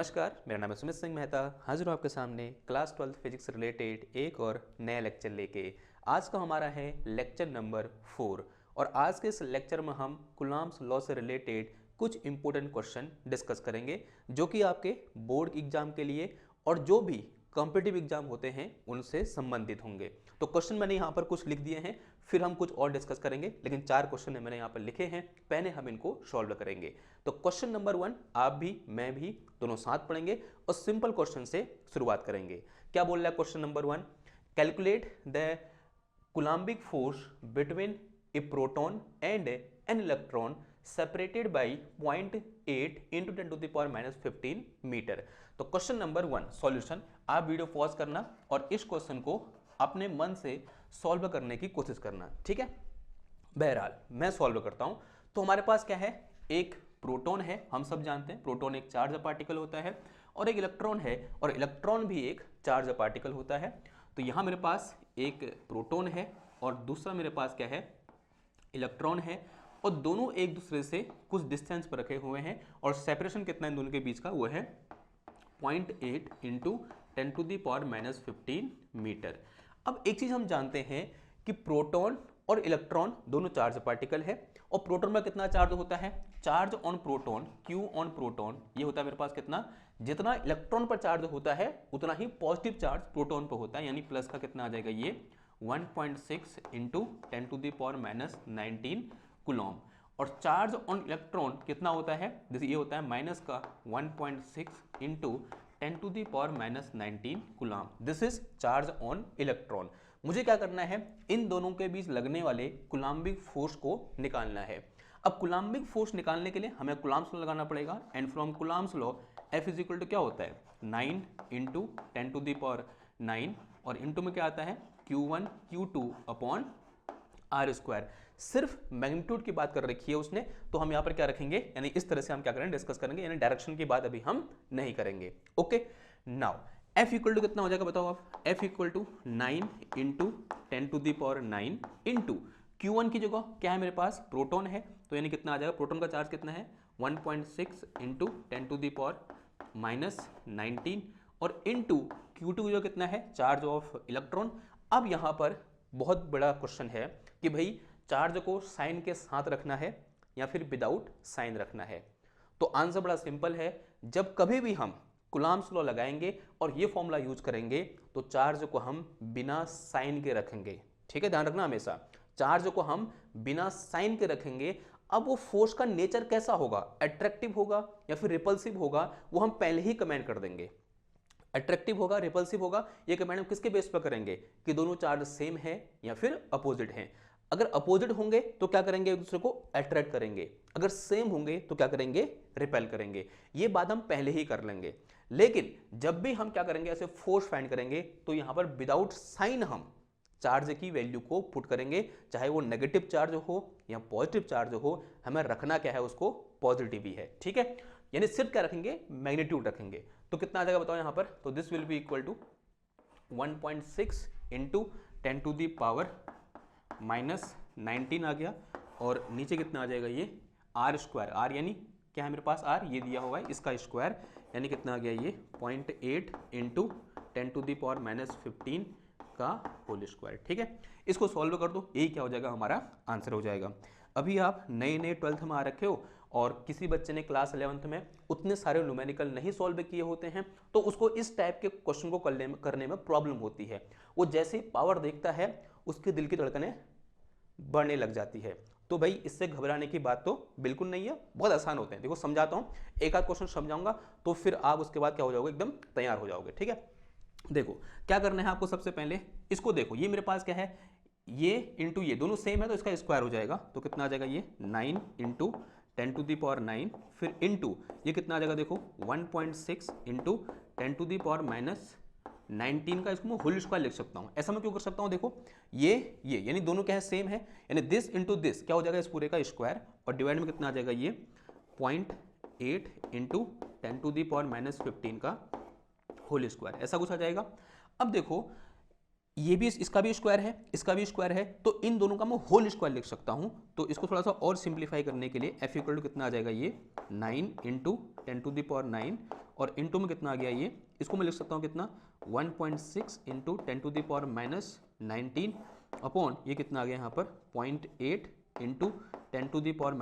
नमस्कार, मेरा नाम है सुमित सिंह मेहता। हाजिर हूँ आपके सामने क्लास 12 फिजिक्स रिलेटेड एक और नया लेक्चर लेके। आज का हमारा है लेक्चर नंबर 4 और आज के इस लेक्चर में हम कूलॉम्स लॉ से रिलेटेड कुछ इंपॉर्टेंट क्वेश्चन डिस्कस करेंगे जो कि आपके बोर्ड एग्जाम के लिए और जो भी कॉम्पिटिटिव एग्जाम होते हैं उनसे संबंधित होंगे। तो क्वेश्चन मैंने यहाँ पर कुछ लिख दिए हैं, फिर हम कुछ और डिस्कस करेंगे, लेकिन 4 क्वेश्चन मैंने यहाँ पर लिखे हैं, पहले हम इनको सॉल्व करेंगे। तो क्वेश्चन नंबर 1 आप भी मैं भी दोनों साथ पढ़ेंगे और सिंपल क्वेश्चन से शुरुआत करेंगे। क्या बोल रहा है question number 1? Calculate the Coulombic force between A proton and an electron separated by 0.8 into 10 to the power minus 15 metre. तो क्वेश्चन नंबर 1 सॉल्यूशन, आप वीडियो पॉज करना और इस क्वेश्चन को अपने मन से सॉल्व करने की कोशिश करना, ठीक है। बहरहाल मैं सॉल्व करता हूं। तो हमारे पास क्या है, एक प्रोटॉन है, हम सब जानते हैं प्रोटॉन एक चार्ज पार्टिकल होता है, और एक इलेक्ट्रॉन है और इलेक्ट्रॉन भी एक चार्ज पार्टिकल होता है। तो यहां मेरे पास एक प्रोटॉन है और दूसरा मेरे पास क्या है, इलेक्ट्रॉन है, और दोनों एक दूसरे से कुछ डिस्टेंस पर रखे हुए हैं और सेपरेशन कितना है इन दोनों के बीच का, वो है 0.8 into 10 to the power minus 15 metre. अब एक चीज हम जानते हैं कि प्रोटॉन और इलेक्ट्रॉन दोनों चार्ज पार्टिकल है, और प्रोटॉन में कितना चार्ज होता है, charge on proton, Q on proton, ये होता है मेरे पास कितना, जितना इलेक्ट्रॉन पर चार्ज होता है उतना ही पॉजिटिव चार्ज प्रोटॉन पर होता है, यानी प्लस का कितना आ जाएगा ये 1.6 into 10 to the power minus 19 coulomb. और चार्ज ऑन इलेक्ट्रॉन कितना होता है, जैसे ये होता है माइनस का 1.6 into 10 to the power minus 19 coulomb. This is charge on electron. मुझे क्या करना है, इन दोनों के बीच लगने वाले कूलम्बिक फोर्स को निकालना है। अब कूलम्बिक फोर्स निकालने के लिए हमें कूलम्ब्स लॉ लगाना पड़ेगा, and from Coulomb's law F is equal to क्या होता है 9 इंटू 10 टू दी पावर 9, और इंटू में क्या आता है Q1 Q2 upon are square. सिर्फ मैग्नीट्यूड की बात कर रखी है उसने, तो हम यहां पर क्या रखेंगे, यानी इस तरह से हम क्या करेंगे, डिस्कस करेंगे, यानी डायरेक्शन की बात अभी हम नहीं करेंगे। Okay, now F equal to कितना हो जाएगा बताओ आप, F equal to 9 into 10 to the power 9 into Q1 की जगह क्या है मेरे पास, प्रोटॉन है, तो यानी कितना आ जाएगा, प्रोटॉन का चार्ज कितना है 1.6 into 10 to the power minus 19, और इंटू Q2 की जगह कितना है, चार्ज ऑफ इलेक्ट्रॉन। अब यहां पर बहुत बड़ा क्वेश्चन है कि भाई चार्ज को साइन के साथ रखना है या फिर विदाउट साइन रखना है। तो आंसर बड़ा सिंपल है, जब कभी भी हम कूलम्ब्स लॉ लगाएंगे और ये फॉर्मूला यूज करेंगे तो चार्ज को हम बिना साइन के रखेंगे, ठीक है, ध्यान रखना हमेशा, चार्ज को हम बिना साइन के रखेंगे। अब वो फोर्स का नेचर कैसा होगा, अट्रैक्टिव होगा या फिर रिपल्सिव होगा, वो हम पहले ही कमेंट कर देंगे। अट्रैक्टिव होगा, रिपल्सिव होगा, ये कमेंट हम किसके बेस पर करेंगे कि दोनों चार्ज सेम है या फिर अपोजिट हैं। अगर अपोजिट होंगे तो क्या करेंगे, एक दूसरे को अट्रैक्ट करेंगे, अगर सेम होंगे तो क्या करेंगे, रिपेल करेंगे। ये बात हम पहले ही कर लेंगे। लेकिन जब भी हम क्या करेंगे, ऐसे फोर्स फाइंड करेंगे तो यहां पर विदाउट साइन हम चार्ज की वैल्यू को पुट करेंगे, चाहे वो नेगेटिव चार्ज हो या पॉजिटिव चार्ज हो, हमें रखना क्या है, उसको पॉजिटिव ही है, ठीक है। यानी सिर्फ क्या रखेंगे, मैग्नीट्यूड रखेंगे। तो कितना आ जाएगा बताओ यहां पर, तो this will be equal to 1.6 into 10 to the power minus 19 आ गया, और नीचे कितना आ जाएगा ये आर स्क्वायर, आर यानी क्या है मेरे पास, आर ये दिया हुआ है, इसका स्क्वायर, यानी कितना आ गया ये 0.8 into 10 to the power minus 15 का होल स्क्वायर, ठीक है। इसको सॉल्व कर दो, यही क्या हो जाएगा, हमारा आंसर हो जाएगा। अभी आप नए नए 12th में आ रखे हो और किसी बच्चे ने क्लास 11th में उतने सारे न्यूमेरिकल नहीं सॉल्व किए होते हैं, तो उसको इस टाइप के क्वेश्चन को करने में प्रॉब्लम होती है। वो जैसे ही पावर देखता है उसके दिल की धड़कनें बढ़ने लग जाती है। तो भाई इससे घबराने की बात तो बिल्कुल नहीं है, बहुत आसान होते हैं। देखो समझाता हूँ, एक आध क्वेश्चन समझाऊंगा तो फिर आप उसके बाद क्या हो जाओगे, एकदम तैयार हो जाओगे, ठीक है। देखो क्या करना है आपको, सबसे पहले इसको देखो, ये मेरे पास क्या है, ये इंटू ये दोनों सेम है तो इसका स्क्वायर हो जाएगा, तो कितना आ जाएगा ये 9 इंटू 10 टू दी पावर 9, फिर इंटू ये कितना आ जाएगा देखो 1.6 into 10 to the power minus 19 का, इसको मैं होल स्क्वायर लिख सकता हूँ। ऐसा मैं क्यों कर सकता हूँ, देखो ये यानी दोनों क्या है, सेम है, यानी दिस इंटू दिस क्या हो जाएगा, इस पूरे का स्क्वायर, और डिवाइड में कितना आ जाएगा ये 0.8 into 10 to the power minus 15 का होल स्क्वायर, ऐसा कुछ आ जाएगा। अब देखो ये भी, इसका भी स्क्वायर है, इसका भी स्क्वायर है, तो इन दोनों का मैं होल स्क्वायर लिख सकता हूं। तो इसको थोड़ा सा और सिंप्लीफाई करने के लिए F इक्वल टू कितना आ जाएगा, ये 9 इंटू 10 टू द पावर 9 और इंटू में कितना आ गया ये, इसको मैं लिख सकता हूँ कितना 1.6 into 10 to the power -19 upon ये कितना आ गया यहाँ पर 0.8 इंटू 10 टू द पावर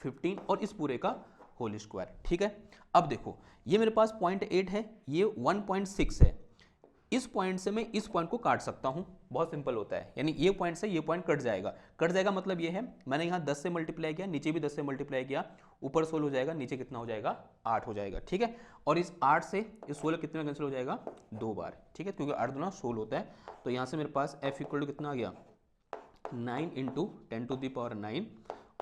-15 और इस पूरे का होल स्क्वायर। ठीक है, अब देखो ये मेरे पास 0.8 है, ये 1.6 है, इस पॉइंट से मैं इस पॉइंट को काट सकता हूं, बहुत सिंपल होता है, यानी ये पॉइंट से ये पॉइंट कट जाएगा मतलब ये है मैंने यहाँ 10 से मल्टीप्लाई किया, नीचे भी 10 से मल्टीप्लाई किया, ऊपर 16 हो जाएगा, नीचे कितना हो जाएगा 8 हो जाएगा। ठीक है, और इस 8 से इस 16 कितने में कैंसिल हो जाएगा 2 बार। ठीक है, क्योंकि 8 दूना 16 होता है, तो यहाँ से मेरे पास f इक्वल टू कितना आ गया 9 इंटू 10 टू द पावर 9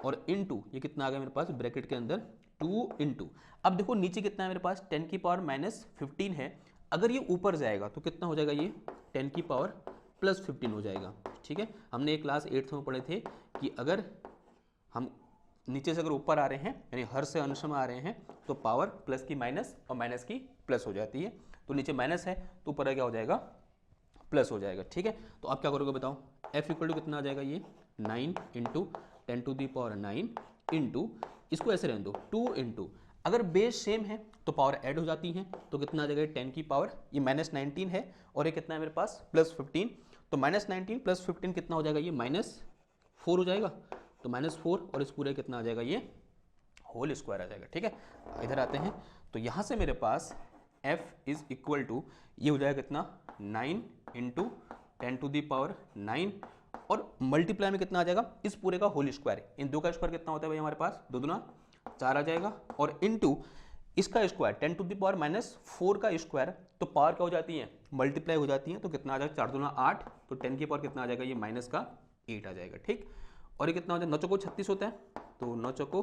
और इंटू ये कितना आ गया मेरे पास ब्रैकेट के अंदर 2 इंटू, अब देखो नीचे कितना है मेरे पास 10 की पावर -15 है, अगर ये ऊपर जाएगा तो कितना हो जाएगा ये 10 की पावर +15 हो जाएगा। ठीक है, हमने एक क्लास 8th में पढ़े थे कि अगर हम नीचे से अगर ऊपर आ रहे हैं यानी हर से अंश में आ रहे हैं तो पावर प्लस की माइनस और माइनस की प्लस हो जाती है, तो नीचे माइनस है तो ऊपर क्या हो जाएगा प्लस हो जाएगा। ठीक है, तो आप क्या करोगे बताओ, f इक्वल टू कितना आ जाएगा ये 9 into 10 to the power 9 into इसको ऐसे रहने दो 2 इंटू, अगर बेस सेम है तो पावर ऐड हो जाती है, तो कितना आ जाएगा 10 की पावर ये -19 है और ये कितना है मेरे पास +15, तो -19 + 15 कितना हो जाएगा ये -4 हो जाएगा, तो -4 और इस पूरे कितना आ जाएगा ये होल स्क्वायर आ जाएगा। ठीक है, इधर आते हैं तो यहाँ से मेरे पास f इज इक्वल टू ये हो जाएगा कितना 9 इंटू 10 टू द पावर 9 और मल्टीप्लाई में कितना आ जाएगा इस पूरे का होल स्क्वायर, इन दो का स्क्वायर कितना होता है भाई हमारे पास 2 दूना 4 आ जाएगा और इंटू इसका स्क्वायर 10 टू द पावर -4 का स्क्वायर, तो पावर क्या हो जाती है मल्टीप्लाई हो जाती है, तो कितना आ जाएगा 4 दूना 8, तो 10 की पावर कितना आ जाएगा ये -8 आ जाएगा। ठीक, और ये कितना हो जाएगा 9 चौको 36 होता है, तो 9 चौको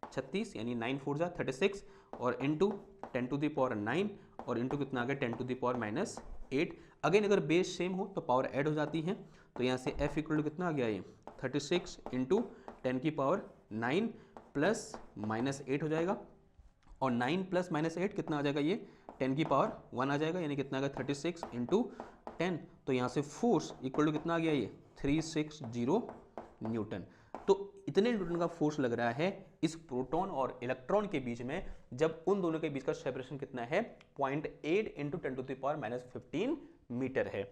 36 यानी 9 4 जा 36 और इंटू 10 टू द पावर 9 और इंटू कितना आ गया 10 टू द पावर -8। अगेन अगर बेस सेम हो तो पावर ऐड हो जाती है, तो यहाँ से f इक्वल टू कितना आ गया ये 36 इंटू 10 की पावर 9 प्लस -8 हो जाएगा और 9 प्लस -8 कितना आ जाएगा ये 10 की पावर 1 आ जाएगा, यानी कितना आ गया 36 इंटू 10, तो यहाँ से फोर्स इक्वल टू कितना आ गया ये 360 न्यूटन। तो इतने न्यूटन का फोर्स लग रहा है इस प्रोटॉन और इलेक्ट्रॉन के बीच में, जब उन दोनों के बीच का सेपरेशन कितना है 0.8 into 10 to the power -15 metre है।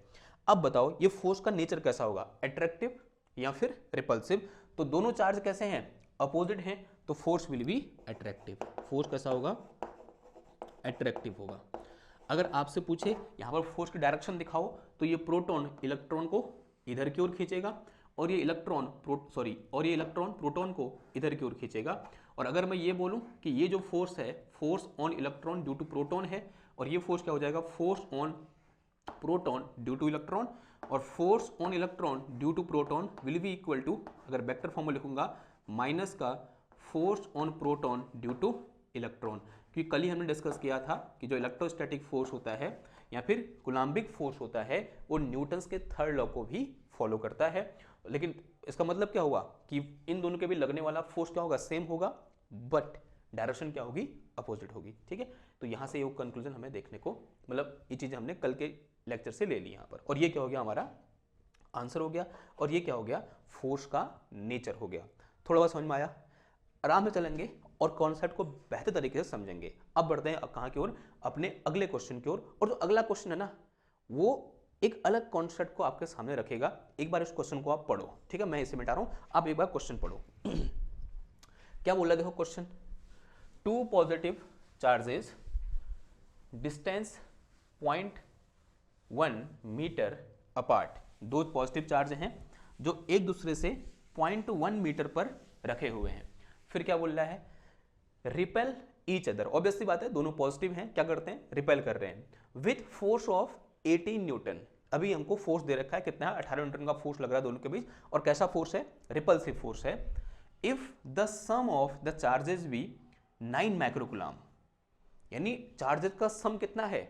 अब बताओ ये फोर्स का नेचर कैसा होगा, अट्रैक्टिव या फिर रिपल्सिव, तो दोनों चार्ज कैसे हैं अपोजिट हैं, तो force will be attractive, force कैसा होगा अट्रैक्टिव होगा। अगर आपसे पूछे यहाँ पर फोर्स की डायरेक्शन दिखाओ, तो ये प्रोटॉन इलेक्ट्रॉन को इधर की ओर खींचेगा और ये इलेक्ट्रॉन प्रोटॉन को इधर की ओर खींचेगा। और अगर मैं ये बोलूं कि ये जो फोर्स है force on electron due to proton है, और ये फोर्स क्या हो जाएगा force on proton due to electron, और force on electron due to proton will be equal to, अगर वेक्टर फॉर्म में लिखूंगा माइनस का force on proton due to electron, क्योंकि कल ही हमने डिस्कस किया था कि जो इलेक्ट्रोस्टैटिक फोर्स होता है या फिर कूलम्बिक फोर्स होता है वो न्यूटन्स के थर्ड लॉ को भी फॉलो करता है। लेकिन इसका मतलब क्या हुआ कि इन दोनों के भी लगने वाला फोर्स क्या होगा सेम होगा, बट डायरेक्शन क्या होगी अपोजिट होगी। ठीक है, तो यहाँ से ये कंक्लूजन हमें देखने को, मतलब ये चीज़ें हमने कल के लेक्चर से ले ली यहाँ पर, और ये क्या हो गया हमारा आंसर हो गया, और ये क्या हो गया फोर्स का नेचर हो गया। थोड़ा बहुत समझ में आया, आराम से चलेंगे और कॉन्सेप्ट को बेहतर तरीके से समझेंगे। अब बढ़ते हैं कहाँ की ओर, अपने अगले क्वेश्चन की ओर, और जो अगला क्वेश्चन है ना वो एक अलग कॉन्सेप्ट को आपके सामने रखेगा। एक बार इस क्वेश्चन को आप पढ़ो, ठीक है, मैं इसे मिटा रहा हूं, आप एक बार क्वेश्चन पढ़ो। क्या बोल रहा है देखो question, 2 positive charges distance 0.1 metre apart, 2 positive charge हैं जो एक दूसरे से 0.1 मीटर पर रखे हुए हैं। फिर क्या बोल रहा है, रिपेल ईच अदर, ऑब्वियसली बात है दोनों पॉजिटिव हैं, क्या करते हैं रिपेल कर रहे हैं, विथ फोर्स ऑफ 18 न्यूटन। अभी हमको फोर्स दे रखा है कितना है 18 न्यूटन का फोर्स लग रहा है दोनों के बीच, और कैसा फोर्स है रिपल्सिव फोर्स है। If the sum of the charges be 9 microcoulomb, यानी चार्जेस का सम कितना है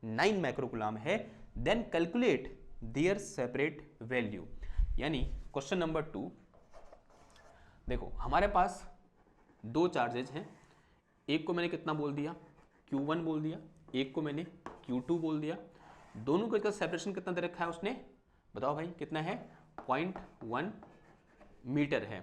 9 माइक्रोकूलम है, then calculate their separate value. यानी क्वेश्चन नंबर 2 देखो, हमारे पास 2 चार्जेज हैं, एक को मैंने कितना बोल दिया Q1 बोल दिया, एक को मैंने Q2 बोल दिया, दोनों का सेपरेशन कितना दे रखा है उसने, बताओ भाई कितना है 0.1 मीटर है।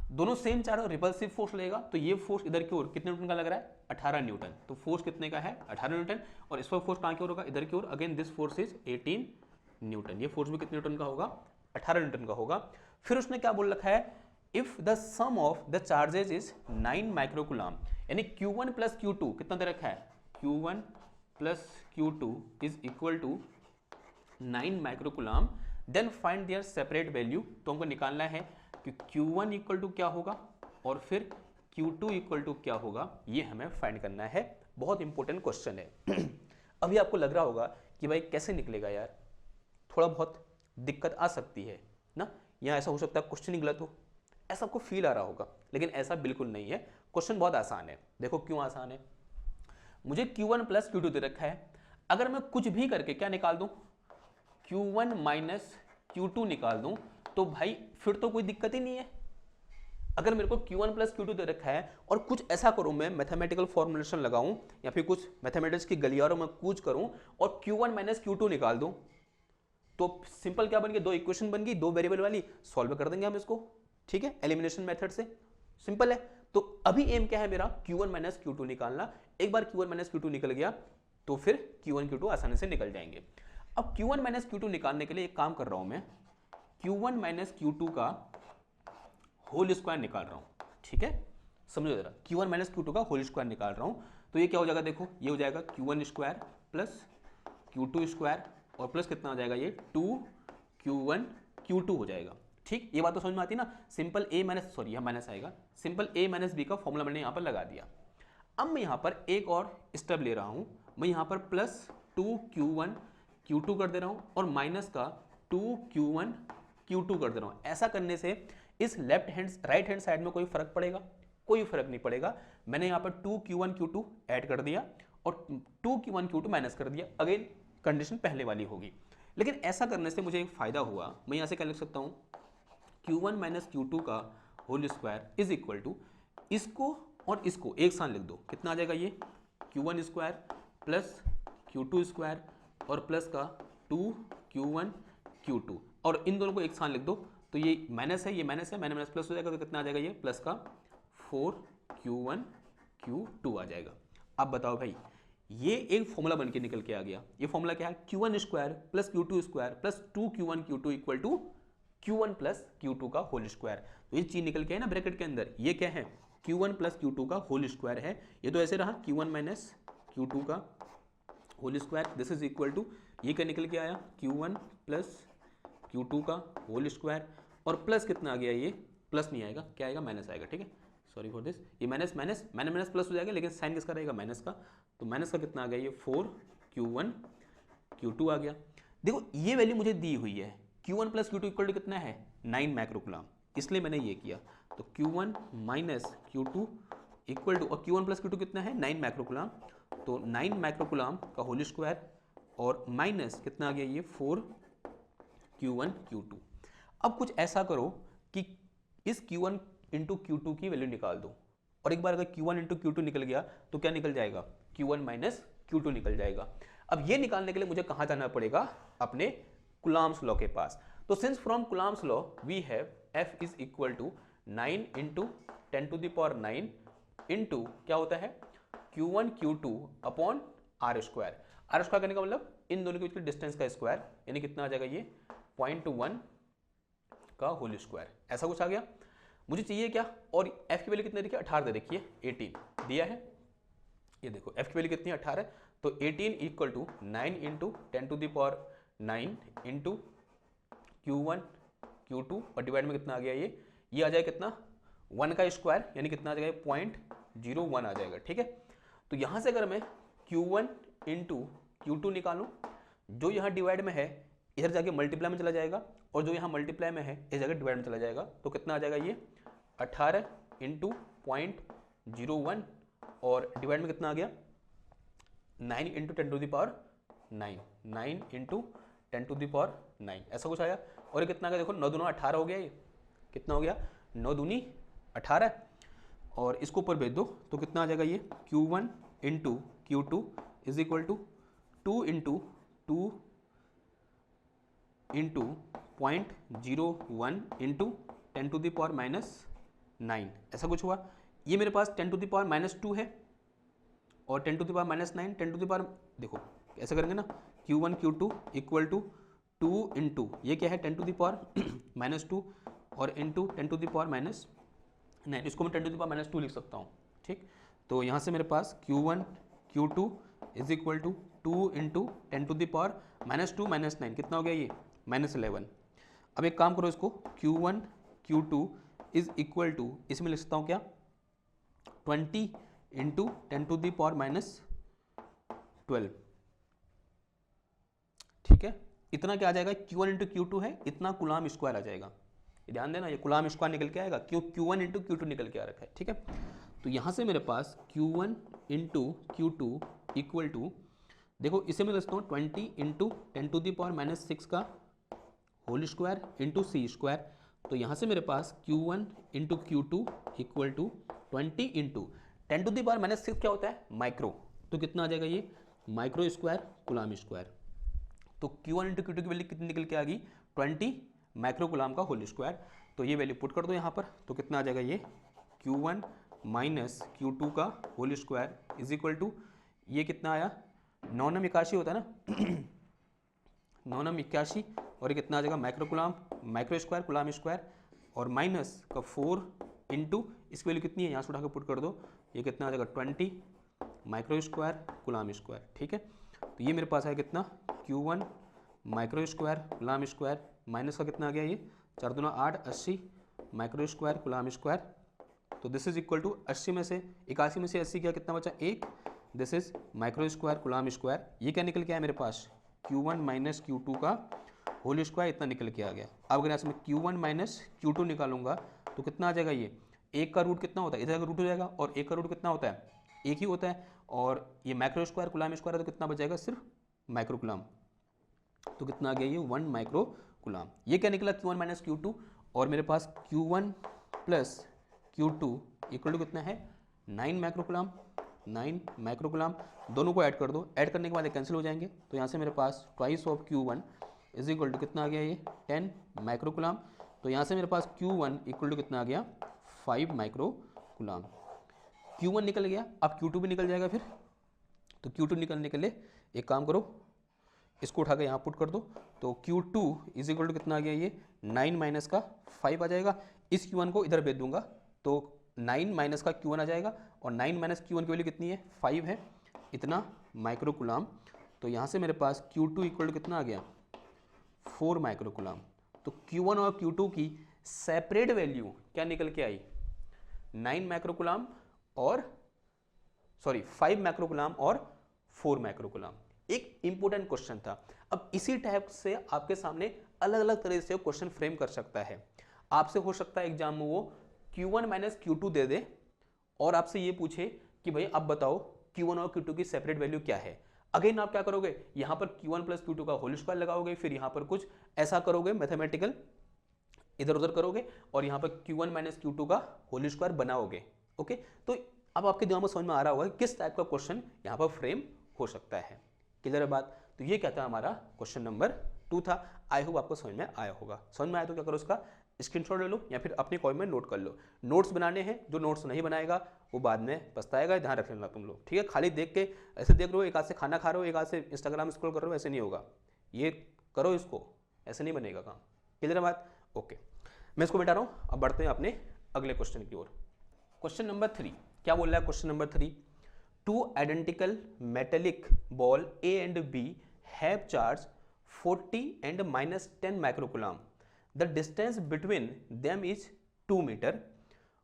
दोनों सेम चार्ज और रिपल्सिव फोर्स लेगा तो ये फोर्स इधर की ओर कितने न्यूटन का लग रहा है 18 न्यूटन। तो फोर्स कितने का है 18 न्यूटन। और इस पर फोर्स कहाँ की ओर होगा इधर की ओर। Again this force is 18 newton. ये फोर्स भी कितने न्यूटन का होगा 18 न्यूटन का होगा। फिर उसने क्या बोल रखा है if the sum of the charges is 9 microcoulomb, यानी Q1 प्लस Q2 कितना दे रखा है Q1 plus Q2 is equal to 9 microcoulomb, then find their separate value. तो हमको निकालना है कि Q1 इक्वल टू क्या होगा और फिर Q2 इक्वल टू क्या होगा, ये हमें फाइंड करना है। बहुत इंपॉर्टेंट क्वेश्चन है। अभी आपको लग रहा होगा कि भाई कैसे निकलेगा यार, थोड़ा बहुत दिक्कत आ सकती है ना, या ऐसा हो सकता है क्वेश्चन ही गलत हो, ऐसा आपको फील आ रहा होगा, लेकिन ऐसा बिल्कुल नहीं है। क्वेश्चन बहुत आसान है। देखो क्यों आसान है, मुझे Q1 प्लस Q2 दे रखा है, अगर मैं कुछ भी करके क्या निकाल दूं Q1 माइनस Q2 निकाल दूं तो भाई फिर तो कोई दिक्कत ही नहीं है। अगर मेरे को Q1 प्लस Q2 दे रखा है और कुछ ऐसा करूं, मैं मैथमेटिकल फॉर्मुलेशन लगाऊं या फिर कुछ मैथमेटिक्स की गलियारों में कूच करूं और Q1 माइनस Q2 निकाल दूं, तो सिंपल क्या बन गया, दो इक्वेशन बन गई, दो वेरिएबल वाली, सॉल्व कर देंगे हम इसको, ठीक है, एलिमिनेशन मेथड से, सिंपल है। तो अभी एम क्या है मेरा Q1 माइनस Q2 निकालना। एक बार Q1 माइनस Q2 निकल गया तो फिर Q1 Q2 आसानी से निकल जाएंगे। अब Q1 माइनस Q2 निकालने के लिए एक काम कर रहा हूं मैं, Q1 माइनस Q2 का होल स्क्वायर निकाल रहा हूं, ठीक है, समझो जरा, Q1 माइनस Q2 का होल स्क्वायर निकाल रहा हूं। तो ये क्या हो जाएगा, देखो ये हो जाएगा Q1 square plus Q2 square और प्लस कितना हो जाएगा ये 2Q1 Q2 हो जाएगा। ठीक, ये बात तो समझ में आती है ना। सिंपल a माइनस, सॉरी यहाँ माइनस आएगा, सिंपल a माइनस बी का फॉर्मूला मैंने यहाँ पर लगा दिया। अब मैं यहाँ पर एक और स्टेप ले रहा हूँ, मैं यहाँ पर प्लस 2Q1 Q2 कर दे रहा हूँ और माइनस का 2Q1 Q2 कर दे रहा हूँ। ऐसा करने से इस left hand right hand side में कोई फर्क पड़ेगा, कोई फर्क नहीं पड़ेगा। मैंने यहाँ पर 2Q1 Q2 ऐड कर दिया और 2Q1 Q2 माइनस कर दिया। अगेन कंडीशन पहले वाली होगी, लेकिन ऐसा करने से मुझे एक फायदा हुआ। मैं यहाँ से क्या लिख सकता हूँ, Q1 माइनस Q2 का whole square is equal to इसको और इसको एक साथ लिख दो, कितना आ जाएगा ये Q1 square plus Q2 square और प्लस का 2Q1 Q2, और इन दोनों को एक साथ लिख दो। तो ये माइनस है, ये माइनस है, माइनस प्लस हो जाएगा, तो कितना आ जाएगा ये प्लस का 4Q1 Q2 आ जाएगा। अब बताओ भाई, ये एक फॉर्मूला बन के निकल के आ गया। ये फॉर्मूला क्या है, Q1 square plus Q2 square plus 2Q1 Q2 equal to Q1 plus Q2 का होल स्क्वायर। तो ये चीज निकल के है ना ब्रैकेट के अंदर, ये क्या है Q1 प्लस Q2 का होल स्क्वायर है। ये तो ऐसे रहा Q1 माइनस Q2 का whole square, this is equal to, ये क्या निकल के आया Q1 प्लस Q2 का होल स्क्वायर और प्लस कितना आ गया, ये प्लस नहीं आएगा, क्या आएगा माइनस आएगा, ठीक है, सॉरी फॉर दिस, ये minus minus minus minus plus हो जाएगा, लेकिन साइन किसका रहेगा माइनस का। तो माइनस का कितना आ गया, ये 4Q1 Q2 आ गया। देखो ये वैल्यू मुझे दी हुई है, Q1 plus Q2 equal to कितना है 9 माइक्रोकुलाम, इसलिए मैंने ये किया। तो Q1 minus Q2 equal to, और Q1 प्लस Q2 कितना है 9 माइक्रोकुलाम, तो 9 माइक्रोकुलाम का होल स्क्वायर और माइनस कितना आ गया ये 4Q1 Q2। अब कुछ ऐसा करो कि इस Q1 इंटू Q2 की वैल्यू निकाल दो, और एक बार अगर Q1 इंटू Q2 निकल गया तो क्या निकल जाएगा, Q1 माइनस Q2 निकल जाएगा। अब ये निकालने के लिए मुझे कहाँ जाना पड़ेगा, अपने कुलाम्स लॉ के पास। तो since from coulomb's law we have F is equal to 9 into 10 to the power 9 into क्या होता है Q1 Q2 upon are square. R square करने का मतलब इन दोनों के बीच डिस्टेंस का स्क्वायर, यानी कितना आ जाएगा ये 0.1 का होल स्क्वायर। ऐसा कुछ आ गया, मुझे चाहिए क्या, और f की वैल्यू कितने देखिए 18 दे रखी है, 18 दिया है, ये देखो f की वैल्यू कितनी है 18, तो 18 equal to 9 into 10 to the power 9 into Q1 Q2 और डिवाइड में कितना आ गया ये आ जाएगा कितना 1 का स्क्वायर, यानी कितना आ जाएगा 0.01 आ जाएगा, ठीक है। तो यहाँ से अगर मैं Q1 इंटू Q2 निकालूँ, जो यहाँ डिवाइड में है इधर जाके मल्टीप्लाई में चला जाएगा, और जो यहाँ मल्टीप्लाई में है इस जगह डिवाइड में चला जाएगा, तो कितना आ जाएगा ये 18 इंटू 0.01 और डिवाइड में कितना आ गया 9 into 10 to the power 9 into 10 to the power 9, ऐसा कुछ आया। और ये कितना आ गया, देखो 9 दूनी 18 हो गया, ये कितना हो गया 9 दूनी 18, और इसको ऊपर भेज दो तो कितना आ जाएगा ये Q1 into Q2 is equal to 2 into 2 into 0.01 into 10 to the power minus 9, ऐसा कुछ हुआ। ये मेरे पास 10 टू द पावर -2 है और 10 to the power -9, 10 to the power, देखो ऐसा करेंगे ना, Q1 Q2 equal to 2 into ये क्या है 10 टू द पावर -2 और इंटू 10 टू द पावर -9, इसको मैं 10 टू द पावर -2 लिख सकता हूँ, ठीक। तो यहाँ से मेरे पास Q1 Q2 is equal to 2 into 10 to the power -2 -9, कितना हो गया ये -11। अब एक काम करो, इसको Q1 Q2 is equal to, इसमें लिख सकता हूँ क्या 20 इंटू 10 टू द पावर -12, ठीक है। इतना क्या आ जाएगा, Q1 इंटू Q2 है, इतना कूलाम स्क्वायर आ जाएगा। ध्यान देना, ये कूलाम स्क्वायर निकल के आएगा, क्यों Q1 इंटू Q2 निकल के आ रखा है, ठीक है। तो यहाँ से मेरे पास Q1 into Q2 equal to, देखो इसे मैं लिखता हूँ 20 इंटू 10 टू द पावर -6 का whole square into C square. तो यहाँ से मेरे पास Q1 into Q2 equal to 20 into 10 to the power -6 क्या होता है माइक्रो, तो कितना आ जाएगा ये माइक्रो स्क्वायर कूलाम स्क्वायर। तो Q1 इंटू Q2 की वैल्यू कितनी निकल के आ गई 20 माइक्रो कूलाम का होल स्क्वायर। तो ये वैल्यू पुट कर दो यहाँ पर, तो कितना आ जाएगा ये Q1 माइनस Q2 का whole square is equal to, ये कितना आया 9 81 होता है ना 9 81, और ये कितना आ जाएगा micro coulomb micro square coulomb square, और माइनस का 4 इंटू इसकी वैल्यू कितनी है यहाँ से उठा के पुट कर दो, ये कितना आ जाएगा 20 माइक्रो स्क्वायर कूलाम स्क्वायर, ठीक है। तो ये मेरे पास है कितना Q1 micro square coulomb square, minus का कितना आ गया ये 4 दूना 8 80 माइक्रो स्क्वायर कूलाम स्क्वायर। तो दिस इज इक्वल टू 80 में से 81 में से 80 क्या कितना बचा 1, this is micro square coulomb square. ये क्या निकल के आया मेरे पास Q1 माइनस Q2 का होल स्क्वायर, इतना निकल के आ गया। अब अगर यहाँ से मैं Q1 माइनस Q2 निकालूंगा तो कितना आ जाएगा, ये 1 का रूट कितना होता है, इधर का रूट हो जाएगा, और 1 का रूट कितना होता है 1 ही होता है, और ये माइक्रो स्क्वायर कूलाम स्क्वायर है तो कितना बच जाएगा सिर्फ माइक्रो कूलाम। तो कितना आ गया ये 1 माइक्रो कूलाम। ये क्या निकला Q1 माइनस Q2, और मेरे पास Q1 plus Q2 equal to कितना है 9 माइक्रो कूलाम, 9 माइक्रो कूलाम। दोनों को ऐड कर दो, ऐड करने के बाद कैंसिल हो जाएंगे, तो यहाँ से मेरे पास twice of Q1 is equal to कितना आ गया ये 10 माइक्रो कूलाम। तो यहाँ से मेरे पास Q1 इक्वल टू कितना आ गया 5 माइक्रो कूलाम। Q1 निकल गया, अब Q2 भी निकल जाएगा फिर। तो Q2 निकलने के लिए एक काम करो, इसको उठा के यहाँ पुट कर दो, तो Q2 इज इक्वल टू कितना आ गया ये 9 माइनस का 5 आ जाएगा। इस Q1 को इधर भेज दूंगा तो 9 माइनस का Q1 आ जाएगा, और 9 माइनस Q1 की वैल्यू कितनी है 5 है, इतना माइक्रो कूलाम। तो यहाँ से मेरे पास Q2 इक्वल टू कितना आ गया 4 माइक्रो कूलाम। तो Q1 और Q2 की सेपरेट वैल्यू क्या निकल के आई 9 माइक्रो कूलाम और 5 माइक्रो कूलाम और 4 माइक्रो कूलाम। एक इंपॉर्टेंट क्वेश्चन था। अब इसी टाइप से आपके सामने अलग अलग तरह से क्वेश्चन फ्रेम कर सकता है। आपसे हो सकता है एग्जाम में वो Q1 माइनस Q2 दे दे और आपसे ये पूछे कि भाई आप बताओ Q1 और Q2 की सेपरेट वैल्यू क्या है। अगेन आप क्या करोगे, यहाँ पर Q1 प्लस Q2 का होल स्क्वायर लगाओगे, फिर यहाँ पर कुछ ऐसा करोगे मैथमेटिकल इधर उधर करोगे, और यहाँ पर Q1 माइनस Q2 का होल स्क्वायर बनाओगे। ओके, तो अब आपके दिमाग में समझ में आ रहा होगा किस टाइप का क्वेश्चन यहाँ पर फ्रेम हो सकता है। क्लियर है बात। तो ये क्या था हमारा क्वेश्चन नंबर 2 था। आई होप आपको समझ में आया होगा। समझ में आया तो क्या करो, उसका स्क्रीनशॉट ले लो या फिर अपने कॉपी में नोट कर लो। नोट्स बनाने हैं, जो नोट्स नहीं बनाएगा वो बाद में पछताएगा, ध्यान रख लेना तुम लोग, ठीक है। खाली देख के ऐसे देख रहे हो, एक हाथ से खाना खा रहे हो, एक हाथ से इंस्टाग्राम स्क्रॉल कर रहे हो, ऐसे नहीं होगा। ये करो इसको, ऐसे नहीं बनेगा काम। क्लियर है बात। ओके, मैं इसको मिटा रहा हूँ। अब बढ़ते हैं अपने अगले क्वेश्चन की ओर। क्वेश्चन नंबर 3 क्या बोल रहा है। Question number 3, two identical metallic ball A and B have charge 40 and minus 10 microcoulomb. The distance between them is 2 meter.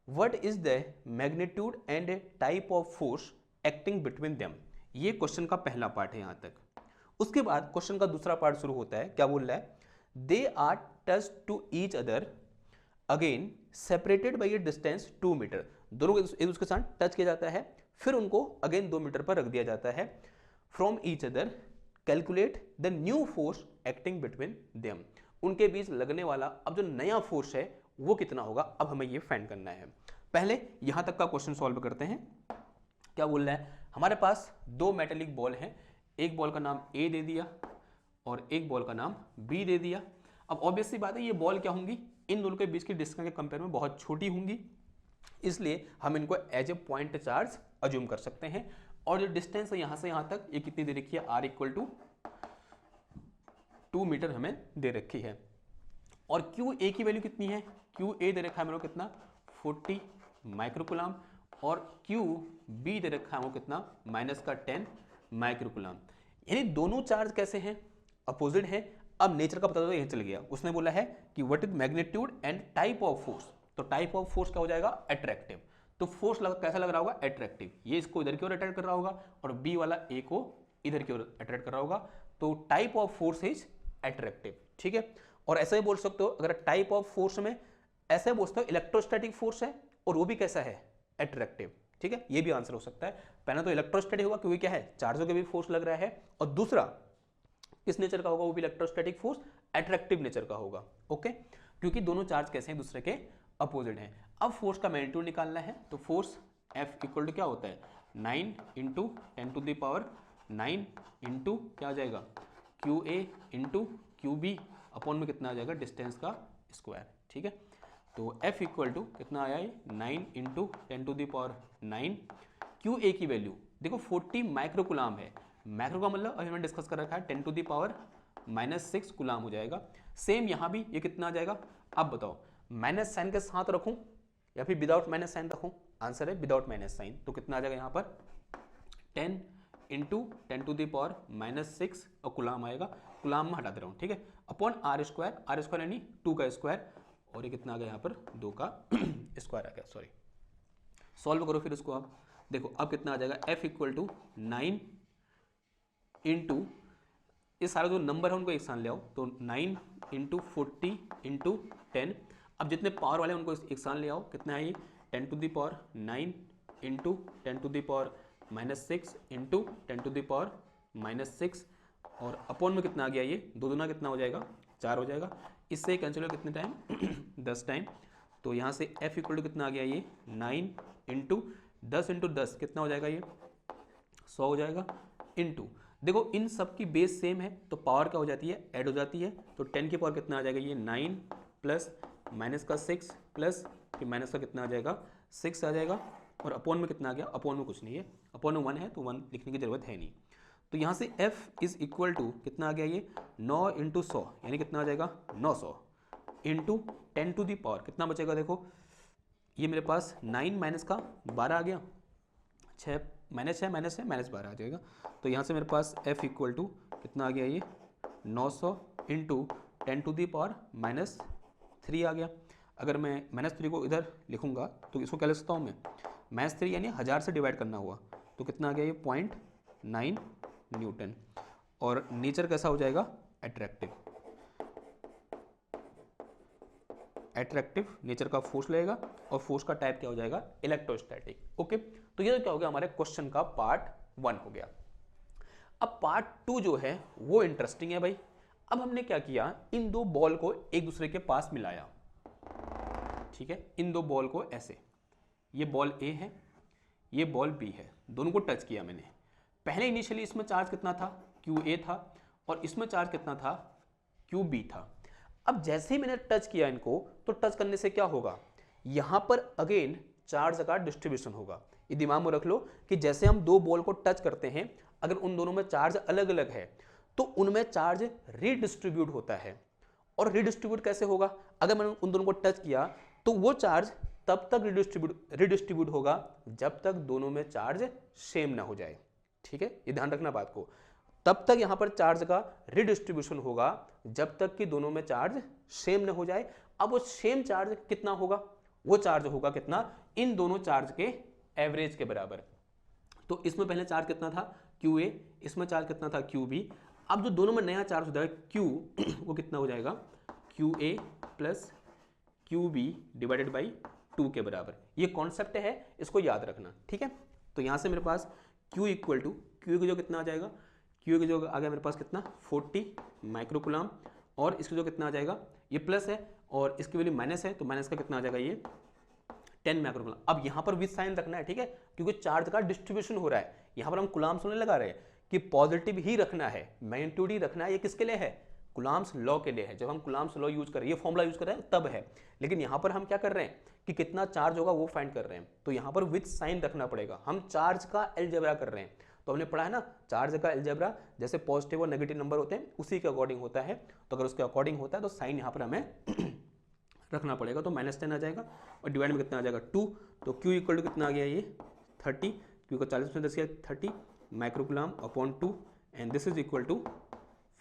What is the magnitude and type of force acting between them? ये question का पहला part है यहाँ तक। उसके बाद question का दूसरा पार्ट शुरू होता है। क्या बोल रहा है, They are touched to each other again separated by a distance 2 meter. दोनों को एक दूसरे के साथ टच किया जाता है, फिर उनको अगेन 2 मीटर पर रख दिया जाता है। From each other calculate the new force acting between them. उनके बीच लगने वाला अब जो नया फोर्स है वो कितना होगा, अब हमें ये फाइंड करना है। पहले यहां तक का क्वेश्चन सॉल्व करते हैं। क्या बोल रहा है, हमारे पास 2 मेटेलिक बॉल हैं, एक बॉल का नाम ए दे दिया और एक बॉल का नाम बी दे दिया। अब ऑब्वियसली बात है ये बॉल क्या होंगी, इन दोनों के बीच की डिस्टेंस के कंपेयर में बहुत छोटी होंगी। इसलिए हम इनको as a point charge assume कर सकते हैं। और जो डिस्टेंस है यहाँ से यहाँ तक, ये कितनी दे रखी है, r इक्वल टू 2 मीटर हमें दे रखी है। और क्यू ए की वैल्यू कितनी है, क्यू ए दे रखा है मेरे को कितना 40 माइक्रोकुलाम, और क्यू बी दे रखा है वो कितना -10 माइक्रोकुलाम। यानी दोनों चार्ज कैसे हैं, अपोजिट है। अब नेचर का पता तो यहीं चल गया, उसने बोला है कि what is magnitude and type of force, तो टाइप ऑफ फोर्स क्या हो जाएगा, अट्रैक्टिव। तो फोर्स कैसा लग रहा होगा, अट्रैक्टिव। ये इसको इधर की ओर अट्रैक्ट कर रहा होगा और बी वाला ए को इधर की ओर अट्रैक्ट कर रहा होगा, तो type of force is attractive. ठीक है, और ऐसे ही बोल सकते हो, अगर टाइप ऑफ फोर्स में ऐसे बोल सकते हो इलेक्ट्रोस्टैटिक फोर्स है और वो भी कैसा है, अट्रैक्टिव। ठीक है, ये भी आंसर हो सकता है। पहला तो इलेक्ट्रोस्टैटिक होगा क्योंकि क्या है, चार्जों के भी फोर्स लग रहा है, और दूसरा किस नेचर का होगा, वो भी इलेक्ट्रोस्टैटिक फोर्स अट्रैक्टिव नेचर का होगा। ओके, क्योंकि दोनों चार्ज कैसे हैं, दूसरे के अपोजिट हैं। अब फोर्स का मैग्नीट्यूड निकालना है, तो फोर्स F इक्वल टू क्या होता है, 9 इंटू 10⁻9 इंटू क्या आ जाएगा, QA इंटू QB अपॉन में कितना आ जाएगा, डिस्टेंस का स्क्वायर। ठीक है, तो F इक्वल टू कितना आया है, 9 इंटू 10⁻9। QA की वैल्यू देखो 40 माइक्रोकुलाम है, माइक्रो का मतलब अभी हमने डिस्कस कर रखा है 10⁻⁻6 कुलाम हो जाएगा। सेम यहाँ भी ये कितना आ जाएगा, अब बताओ माइनस साइन के साथ रखूं या फिर विदाउट माइनस साइन रखूं, आंसर है विदाउट माइनस साइन। तो कितना आ जाएगा यहाँ पर 10 इंटू 10⁻⁻6 और कुलाम आएगा, कुलाम में हटा दे रहा हूँ। ठीक है, अपॉन आर स्क्वायर यानी 2 का स्क्वायर, और ये कितना आ गया यहाँ पर 2 का स्क्वायर आ गया। सॉरी, सॉल्व करो फिर इसको आप देखो, अब कितना आ जाएगा, F इक्वल टू 9 इंटू ये सारे जो नंबर है उनको एक साथ ले आओ, तो 9 इंटू 40 इंटू 10। अब जितने पावर वाले हैं उनको एक साथ ले आओ, कितना है ये 10⁻9 इंटू 10⁻6 इंटू 10⁻6, और अपॉन में कितना आ गया, ये 2 दूना कितना हो जाएगा, 4 हो जाएगा। इससे कैंसिल हो कितने टाइम 10 टाइम, तो यहाँ से F इक्वल टू कितना आ गया, ये 9 इंटू 10 कितना हो जाएगा, ये 100 हो जाएगा। इंटू देखो इन सब की बेस सेम है तो पावर क्या हो जाती है, ऐड हो जाती है, तो 10 की पावर कितना आ जाएगा, ये 9 प्लस माइनस का 6 प्लस फिर माइनस का कितना आ जाएगा 6 आ जाएगा, और अपॉन में कितना आ गया, अपॉन में कुछ नहीं है, अपॉन में 1 है तो 1 लिखने की जरूरत है नहीं। तो यहाँ से F इज इक्वल टू कितना आ गया, ये 9 इंटू 100 यानी कितना आ जाएगा 900 इंटू 10 टू दी पावर कितना बचेगा, देखो ये मेरे पास 9 माइनस का 12 आ गया, 6 माइनस है माइनस 12 आ जाएगा। तो यहाँ से मेरे पास F इक्वल टू कितना आ गया, ये 900 इंटू 10 टू दी पावर -3 आ गया। अगर मैं -3 को इधर लिखूंगा तो इसको क्या लिख सकता हूँ मैं, -3 यानी 1000 से डिवाइड करना हुआ, तो कितना आ गया, ये 0.9 न्यूटन। और नेचर कैसा हो जाएगा, एट्रैक्टिव नेचर का फोर्स लगेगा, और फोर्स का टाइप क्या हो जाएगा, इलेक्ट्रोस्टैटिक। ओके, तो ये तो क्या हो गया, हमारे क्वेश्चन का पार्ट 1 हो गया। अब पार्ट 2 जो है वो इंटरेस्टिंग है भाई। अब हमने क्या किया, इन दो बॉल को एक दूसरे के पास मिलाया। ठीक है, इन दो बॉल को ऐसे, ये बॉल A है, ये बॉल B है, दोनों को टच किया मैंने। पहले इनिशियली इसमें चार्ज कितना था, QA था, और इसमें चार्ज कितना था, QB था। अब जैसे ही मैंने टच किया इनको, तो टच करने से क्या होगा, यहां पर अगेन चार्ज का डिस्ट्रीब्यूशन होगा। ये दिमाग में रख लो कि जैसे हम दो बॉल को टच करते हैं, अगर उन दोनों में चार्ज अलग अलग है तो उनमें चार्ज रीडिस्ट्रीब्यूट होता है। और रीडिस्ट्रीब्यूट कैसे होगा, अगर मैंने उन दोनों को टच किया तो वो चार्ज तब तक रीडिस्ट्रीब्यूट होगा जब तक दोनों में चार्ज सेम ना हो जाए। ठीक है, ये ध्यान रखना बात को, तब तक यहां पर चार्ज का रीडिस्ट्रीब्यूशन होगा जब तक कि दोनों में चार्ज सेम ना हो जाए। अब वो सेम चार्ज कितना होगा, वो चार्ज होगा कितना, इन दोनों चार्ज के एवरेज के बराबर। तो इसमें पहले चार्ज कितना था QA, इसमें चार्ज कितना था QB। अब जो दोनों में नया चार्ज हो जाएगा Q, वो कितना हो जाएगा QA plus QB divided by 2 के बराबर। ये कॉन्सेप्ट है, इसको याद रखना। ठीक है, तो यहां से मेरे पास Q इक्वल टू Q की जो कितना आ जाएगा, Q की जो आ गया मेरे पास कितना 40 माइक्रोकुलाम, और इसकी जो कितना आ जाएगा, ये प्लस है और इसकी वैल्यू माइनस है, तो माइनस का कितना आ जाएगा, ये 10 माइक्रोकुलाम। अब यहाँ पर विद साइन रखना है, ठीक है, क्योंकि चार्ज का डिस्ट्रीब्यूशन हो रहा है। यहाँ पर हम कुलाम से नहीं लगा रहे हैं कि पॉजिटिव ही रखना है, मैग्नीट्यूड ही रखना है। ये किसके लिए है, कुलाम्स लॉ के लिए है, जब हम कुलाम्स लॉ यूज कर रहे हैं, ये फॉर्मूला यूज कर रहे हैं तब है। लेकिन यहाँ पर हम क्या कर रहे हैं कि कितना चार्ज होगा वो फाइंड कर रहे हैं, तो यहाँ पर विथ साइन रखना पड़ेगा। हम चार्ज का अलजेब्रा कर रहे हैं, तो हमने पढ़ा है ना चार्ज का अलजेब्रा जैसे पॉजिटिव और नेगेटिव नंबर होते हैं उसी के अकॉर्डिंग होता है। तो अगर उसके अकॉर्डिंग होता है तो साइन यहाँ पर हमें रखना पड़ेगा। तो -10 आ जाएगा और डिवाइड में कितना आ जाएगा 2। तो Q इक्वल टू कितना आ गया ये 30, Q को 40 में 10 किया 30 microcoulomb upon 2 and this is equal to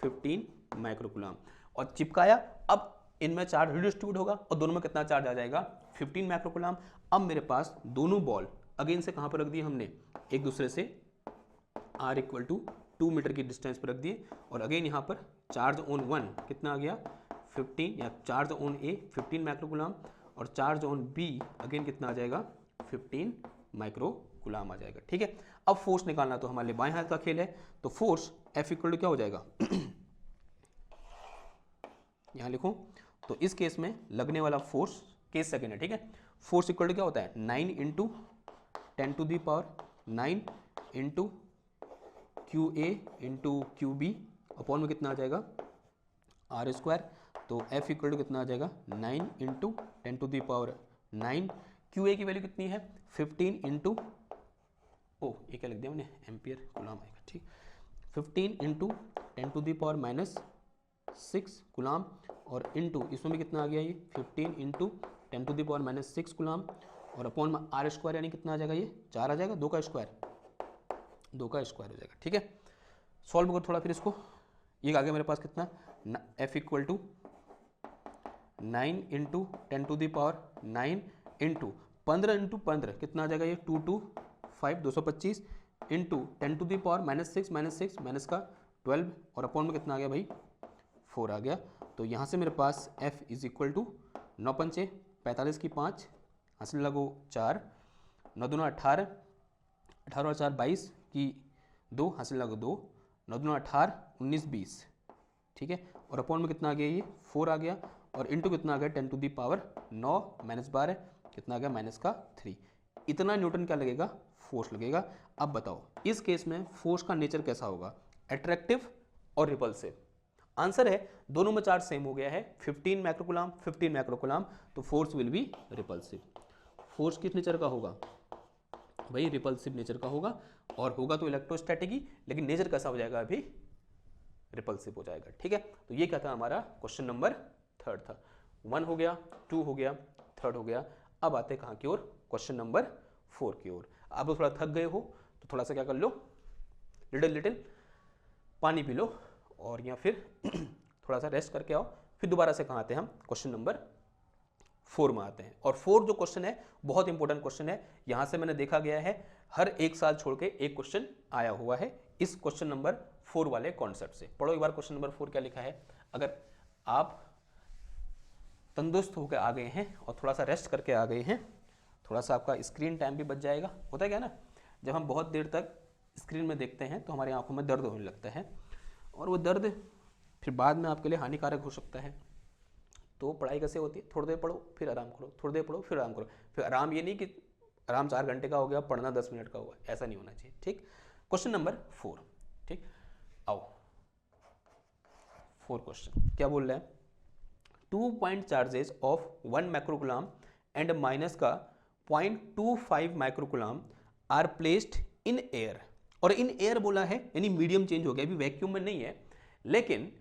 15 microcoulomb. और चिपकाया, अब इनमें चार्ज रिडिस्ट्रीब्यूट होगा और दोनों में कितना चार्ज आ जाएगा 15 माइक्रोकुलाम। अब मेरे पास दोनों बॉल अगेन से कहाँ पर रख दिए हमने, एक दूसरे से R इक्वल टू 2 मीटर की डिस्टेंस पर रख दिए। और अगेन यहाँ पर चार्ज ऑन 1 कितना आ गया 15, या चार्ज ऑन A 15 माइक्रोकुलाम और चार्ज ऑन B अगेन कितना आ जाएगा 15 माइक्रोकुलाम आ जाएगा। ठीक है, अब फोर्स निकालना तो हमारे लिए बाएं हाथ का खेल है। तो फोर्स F इक्वल टू क्या हो जाएगा यहाँ लिखो, तो इस केस में लगने वाला फोर्स केस सेकेंड है। ठीक है, फोर्स इक्वल टू क्या होता है 9 into 10 to the power 9 into QA into QB upon में कितना आ जाएगा R स्क्वायर। तो F इक्वल टू कितना आ जाएगा 9 into 10 to the power 9, QA की वैल्यू कितनी है 15 इंटू, ओ ये क्या लिख दिया मैंने एम्पियर गुलाम आएगा, ठीक 15 इंटू 10 टू दी पावर -6 गुलाम और इंटू इसमें भी कितना आ गया ये 15 इंटू 10 टू दी पावर -6 गुलाम और अपॉन में R स्क्वायर यानी कितना आ जाएगा ये 4 आ जाएगा, 2 का स्क्वायर हो जाएगा। ठीक है, सॉल्व करो थोड़ा फिर इसको, ये आ गया मेरे पास कितना F equal to 9 into 10 to the power 9 into 15 into 15 कितना आ जाएगा ये 2 2 5 225 into 10 to the power -6 minus का 12 और अपॉन में कितना आ गया भाई 4 आ गया। तो यहाँ से मेरे पास F इज इक्वल टू 9 पंचे 45 की 5 हासिल लगो 4 9 दूना 18 18 और 4 22 की 2 हासिल लगो 2 9 दूना 18 19 20। ठीक है, और अपॉन में कितना आ गया ये 4 आ गया और इंटू कितना आ गया 10 टू दी पावर 9 -12 कितना आ गया -3। इतना न्यूटन क्या लगेगा फोर्स लगेगा। अब बताओ इस केस में फोर्स का नेचर कैसा होगा, अट्रैक्टिव और रिपल्सिव। आंसर है दोनों में चार्ज सेम हो गया है 15 माइक्रोकुलाम, तो force will be repulsive. Force किस नेचर का होगा भाई रिपल्सिव नेचर का होगा, और होगा तो इलेक्ट्रोस्टैटिक ही, लेकिन नेचर कैसा हो जाएगा अभी रिपल्सिव हो जाएगा। ठीक है, तो ये क्या था हमारा क्वेश्चन नंबर 3 था। 1 हो गया, 2 हो गया, 3 हो गया। अब आते कहाँ की ओर क्वेश्चन नंबर 4 की ओर। अब थोड़ा थक गए हो तो थोड़ा सा क्या कर लो लिटिल पानी पी लो और या फिर थोड़ा सा रेस्ट करके आओ, फिर दोबारा से कहाँ आते हैं हम क्वेश्चन नंबर 4 में आते हैं। और 4 जो क्वेश्चन है बहुत इंपॉर्टेंट क्वेश्चन है, यहाँ से मैंने देखा गया है हर एक साल छोड़ के एक क्वेश्चन आया हुआ है इस क्वेश्चन नंबर 4 वाले कॉन्सेप्ट से। पढ़ो एक बार क्वेश्चन नंबर 4 क्या लिखा है। अगर आप तंदुरुस्त होकर आ गए हैं और थोड़ा सा रेस्ट करके आ गए हैं, थोड़ा सा आपका स्क्रीन टाइम भी बच जाएगा। होता है क्या ना, जब हम बहुत देर तक स्क्रीन में देखते हैं तो हमारी आंखों में दर्द होने लगता है और वो दर्द फिर बाद में आपके लिए हानिकारक हो सकता है। तो पढ़ाई कैसे होती है, थोड़ी देर पढ़ो फिर आराम करो, थोड़ी देर पढ़ो फिर आराम करो। फिर आराम ये नहीं कि आराम 4 घंटे का हो गया पढ़ना 10 मिनट का हुआ, ऐसा नहीं होना चाहिए। ठीक, क्वेश्चन नंबर 4। ठीक, आओ 4 क्वेश्चन क्या बोल रहा है, 2 point charges of 1 microcoulomb and minus का 0.25 microcoulomb are placed in air. और इन एयर बोला है यानी मीडियम चेंज हो गया, अभी वैक्यूम में नहीं है, लेकिन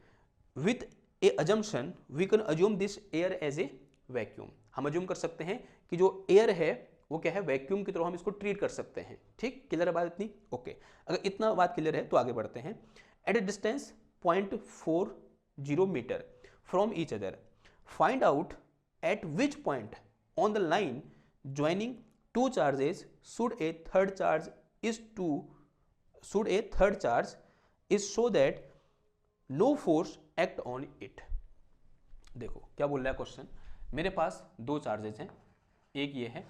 with a assumption we can assume this air as a vacuum. हम अज्यूम कर सकते हैं कि जो एयर है वो क्या है वैक्यूम की तरह हम इसको ट्रीट कर सकते हैं। ठीक, क्लियर है बात इतनी? ओके, अगर इतना बात क्लियर है तो आगे बढ़ते हैं। At a distance 0.40 meter from each other find out at which point on the line joining 2 charges should a third charge is so that no force act on it। देखो क्या बोल रहा है क्वेश्चन, मेरे पास 2 चार्जेस हैं, एक ये है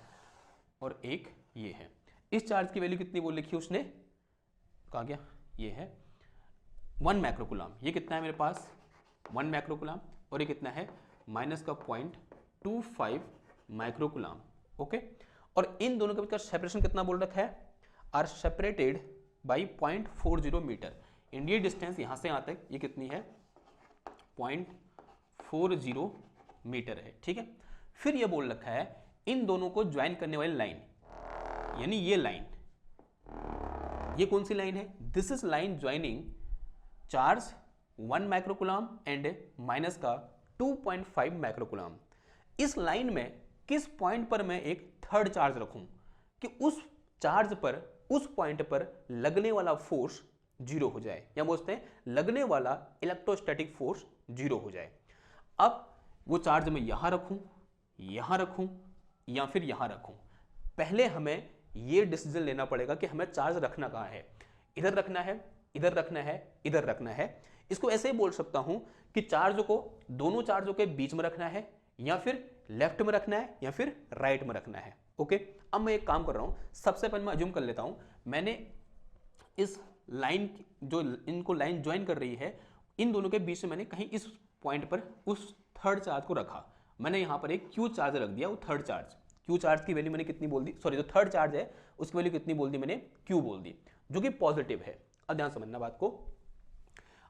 और एक ये है। इस चार्ज की वैल्यू कितनी बोल लिखी उसने, कहा गया ये है 1 माइक्रोकुलाम। ये कितना है मेरे पास 1 माइक्रोकुलाम और ये कितना है माइनस का 0.25 माइक्रोकुलाम। ओके, और इन दोनों के बीच का सेपरेशन कितना बोल रखा है, are separated by 0.40 meter. India distance यहाँ से यहाँ तक ये कितनी है 0.40 मीटर है, ठीक है। फिर ये बोल रखा है इन दोनों को ज्वाइन करने वाली लाइन, यानी ये लाइन, ये कौन सी लाइन है? This is line joining charge 1 microcoulomb and minus का 2.5 माइक्रोकूलम। इस लाइन में किस पॉइंट पर मैं एक थर्ड चार्ज रखूं कि उस चार्ज पर, उस पॉइंट पर लगने वाला फोर्स जीरो हो जाए, या बोलते हैं लगने वाला इलेक्ट्रोस्टैटिक फोर्स जीरो हो जाए। अब वो चार्ज मैं यहां रखूं या फिर यहां रखूं। पहले हमें ये डिसीजन लेना पड़ेगा कि हमें चार्ज रखना कहां है, इधर रखना है, इधर रखना है, इधर रखना है। इसको ऐसे ही बोल सकता हूं कि चार्ज को दोनों चार्जों के बीच में रखना है, या फिर लेफ्ट में रखना है, या फिर राइट में रखना है। ओके, अब मैं एक काम कर रहा हूं, सबसे पहले मैं अज्यूम कर लेता हूं मैंने इस लाइन, जो इनको लाइन ज्वाइन कर रही है, इन दोनों के बीच में मैंने कहीं इस पॉइंट पर उस थर्ड चार्ज को रखा। मैंने यहां पर एक क्यू चार्ज रख दिया, वो थर्ड चार्ज, क्यू चार्ज की वैल्यू मैंने कितनी बोल दी, सॉरी जो थर्ड चार्ज है उसकी वैल्यू कितनी बोल दी मैंने, क्यू बोल दी, जो कि पॉजिटिव है। अब ध्यान समझना बात को।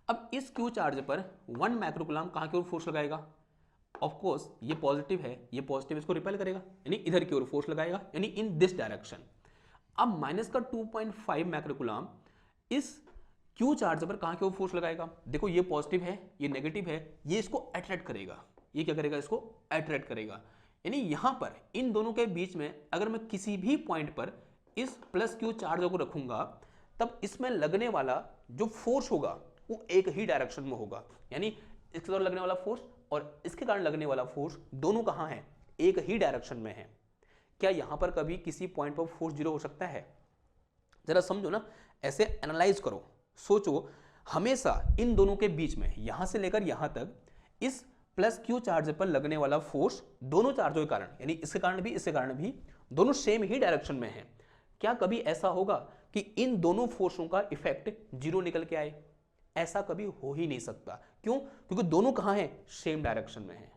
अब इस क्यू चार्ज पर 1 माइक्रोकूलम कहां की ओर फोर्स लगाएगा? ऑफ कोर्स ये पॉजिटिव है, ये पॉजिटिव इसको रिपेल करेगा, यानी इधर की ओर फोर्स लगाएगा, यानी इन दिस डायरेक्शन। अब माइनस का 2.5 माइक्रोकूलम इस क्यू चार्ज पर कहां की ओर फोर्स लगाएगा? देखो ये पॉजिटिव है, ये नेगेटिव है, ये इसको अट्रैक्ट करेगा, ये क्या करेगा? इसको अट्रैक्ट करेगा। यानी यहां पर इन दोनों के बीच में अगर मैं किसी भी पॉइंट पर इस प्लस क्यू चार्ज को रखूंगा, तब इसमें लगने वाला जो फोर्स होगा वो एक ही डायरेक्शन में होगा, यानी इसके द्वारा लगने वाला फोर्स और इसके कारण लगने वाला फोर्स दोनों कहां है? एक ही डायरेक्शन में है। क्या यहां पर कभी किसी पॉइंट पर फोर्स जीरो हो सकता है? जरा समझो ना, ऐसे एनालाइज करो, सोचो। हमेशा इन दोनों के बीच में, यहां से लेकर यहां तक, इस प्लस क्यू चार्ज पर लगने वाला फोर्स दोनों चार्जों के कारण, यानी इसके कारण भी दोनों सेम ही डायरेक्शन में है। क्या कभी ऐसा होगा कि इन दोनों फोर्सों का इफेक्ट जीरो निकल के आए? ऐसा कभी हो ही नहीं सकता। क्यों? क्योंकि दोनों कहां हैं? सेम डायरेक्शन में है।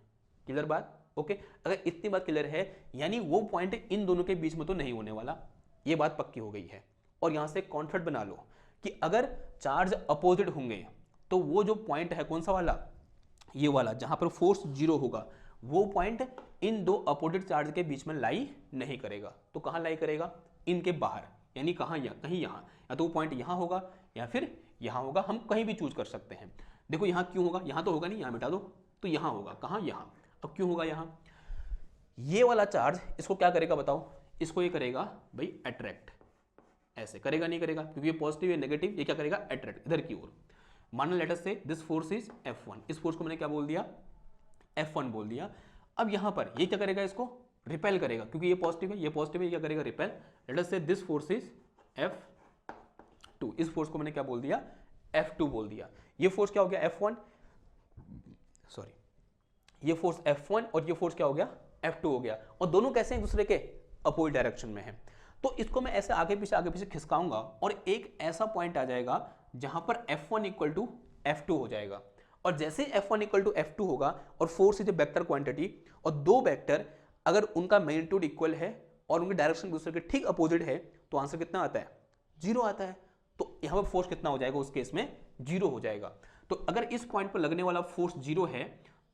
क्लियर बात? ओके, अगर इतनी बात क्लियर है, यानी वो पॉइंट इन दोनों के बीच में तो नहीं होने वाला, ये बात पक्की हो गई है। और यहां से कॉन्सेप्ट बना लो कि अगर चार्ज अपोजिट होंगे तो वो जो पॉइंट है कौन सा वाला, ये वाला, जहां पर फोर्स जीरो होगा, वो पॉइंट इन दो अपोजिट चार्ज के बीच में लाई नहीं करेगा। तो कहां लाई करेगा? इनके बाहर, यानी कहां? कहीं यहां, या तो वो पॉइंट यहां होगा या फिर यहां होगा, हम कहीं भी चूज कर सकते हैं। देखो यहां क्यों होगा? यहां तो होगा नहीं, यहां मिटा दो, तो यहां होगा। कहां? यहां। अब क्यों होगा यहां? ये वाला चार्ज इसको क्या करेगा बताओ? इसको ये करेगा भाई अट्रैक्ट। ऐसे करेगा नहीं करेगा? क्योंकि ये पॉजिटिव है नेगेटिव, ये क्या करेगा? अट्रैक्ट इधर की ओर। मानो late us say this force is F1, इस फोर्स को मैंने क्या बोल दिया? F1 बोल दिया। अब यहां पर ये क्या करेगा? इसको रिपेल करेगा, क्योंकि ये पॉजिटिव है, ये पॉजिटिव है, ये क्या करेगा? Repel. Late us say this force is F2, इस फोर्स को मैंने क्या बोल दिया? F2 बोल दिया। ये फोर्स क्या हो गया? F1, सॉरी, ये फोर्स F1 और ये फोर्स क्या हो गया? F2 हो गया। और दोनों कैसे हैं? दूसरे के अपोजिट डायरेक्शन में है। तो इसको मैं ऐसे आगे पीछे खिसकाऊंगा और एक ऐसा पॉइंट आ जाएगा जहां पर F1 इक्वल टू F2 हो जाएगा। और जैसे F1 इक्वल टू F2 होगा और force is a vector quantity, और दो वेक्टर अगर उनका मैग्नीट्यूड इक्वल है और उनकी डायरेक्शन दूसरे के ठीक अपोजिट है, तो आंसर कितना आता है? जीरो आता है। तो यहां पर फोर्स कितना हो जाएगा? उस केस में जीरो हो जाएगा। तो अगर इस पॉइंट पर लगने वाला फोर्स जीरो है,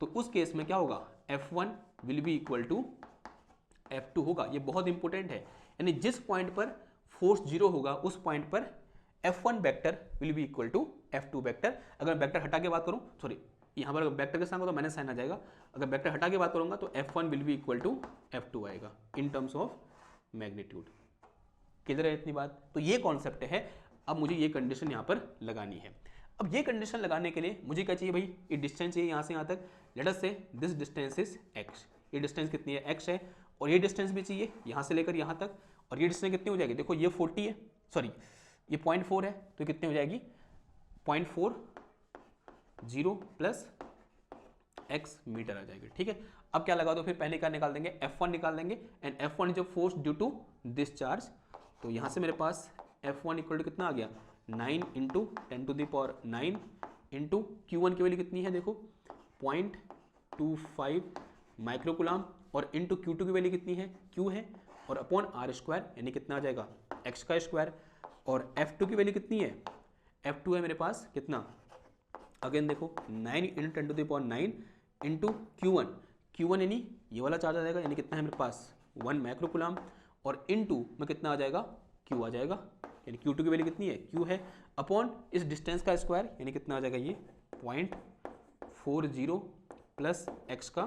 तो उस केस में क्या होगा? F1 will be equal to F2 होगा। ये बहुत इंपॉर्टेंट है, यानी जिस पॉइंट पर फोर्स जीरो होगा उस पॉइंट पर F1 vector will be equal to F2 vector. अगर मैं वेक्टर हटा के बात करूं, सॉरी यहां पर वेक्टर के साथ तो माइनस साइन आ जाएगा, अगर वेक्टर हटा के बात करूंगा तो F1 will be equal to F2 आएगा in terms of magnitude. Clear है इतनी बात? तो ये कॉन्सेप्ट है। अब मुझे ये कंडीशन यहां पर लगानी है। अब ये कंडीशन लगाने के लिए मुझे क्या चाहिए भाई? ये डिस्टेंस चाहिए यहां से यहां तक। Late us say this distance is x, ये डिस्टेंस कितनी है? x है। और ये डिस्टेंस भी चाहिए यहां से लेकर यहां तक, और ये डिस्टेंस कितनी हो जाएगी? देखो ये 40 है, सॉरी ये 0.4 है, तो कितनी हो जाएगी? 0.40 प्लस x मीटर आ जाएगी। ठीक है, अब क्या लगा दो फिर? पहले क्या निकाल देंगे? F1 निकाल देंगे, and F1 is a force due to this charge. तो यहां से मेरे पास F1 इक्वल टू कितना आ गया? 9 इंटू 10⁹ इंटू Q1 की वैल्यू कितनी है? देखो 0.25 माइक्रोकूलम, और इंटू Q2 की वैल्यू कितनी है? Q है, और अपॉन R स्क्वायर, यानी कितना आ जाएगा? x का स्क्वायर। और F2 की वैल्यू कितनी है? F2 है मेरे पास कितना? अगेन देखो 9 इंटू 10⁹ इंटू Q1 यानी ये वाला चार्ज आ जाएगा, यानी कितना है मेरे पास 1 माइक्रोकुलाम, और इंटू में कितना आ जाएगा Q आ जाएगा, यानी Q2 की वैल्यू कितनी है Q है, अपॉन इस डिस्टेंस का स्क्वायर यानी कितना आ जाएगा ये 0.40 प्लस x का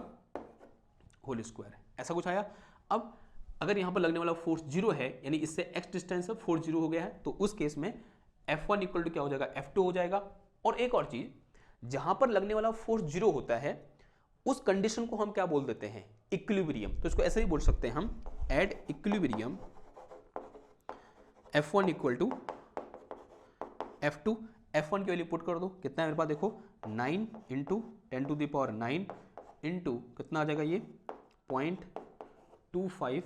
होल स्क्वायर, ऐसा कुछ आया। अब अगर यहाँ पर लगने वाला फोर्स 0 है यानी इससे x डिस्टेंस 40 हो गया है, तो उस केस में F1 इक्वल टू क्या हो जाएगा F2 हो जाएगा। और एक और चीज, जहां पर लगने वाला फोर्स 0 होता है उस कंडीशन को हम क्या बोल देते हैं इक्विलिब्रियम, तो इसको ऐसे ही बोल सकते हैं हम at equilibrium F1 equal to F2। F1 की वैल्यू पुट कर दो, कितना है मेरे पास देखो 9 इंटू 10⁹ इंटू कितना आ जाएगा ये 0.25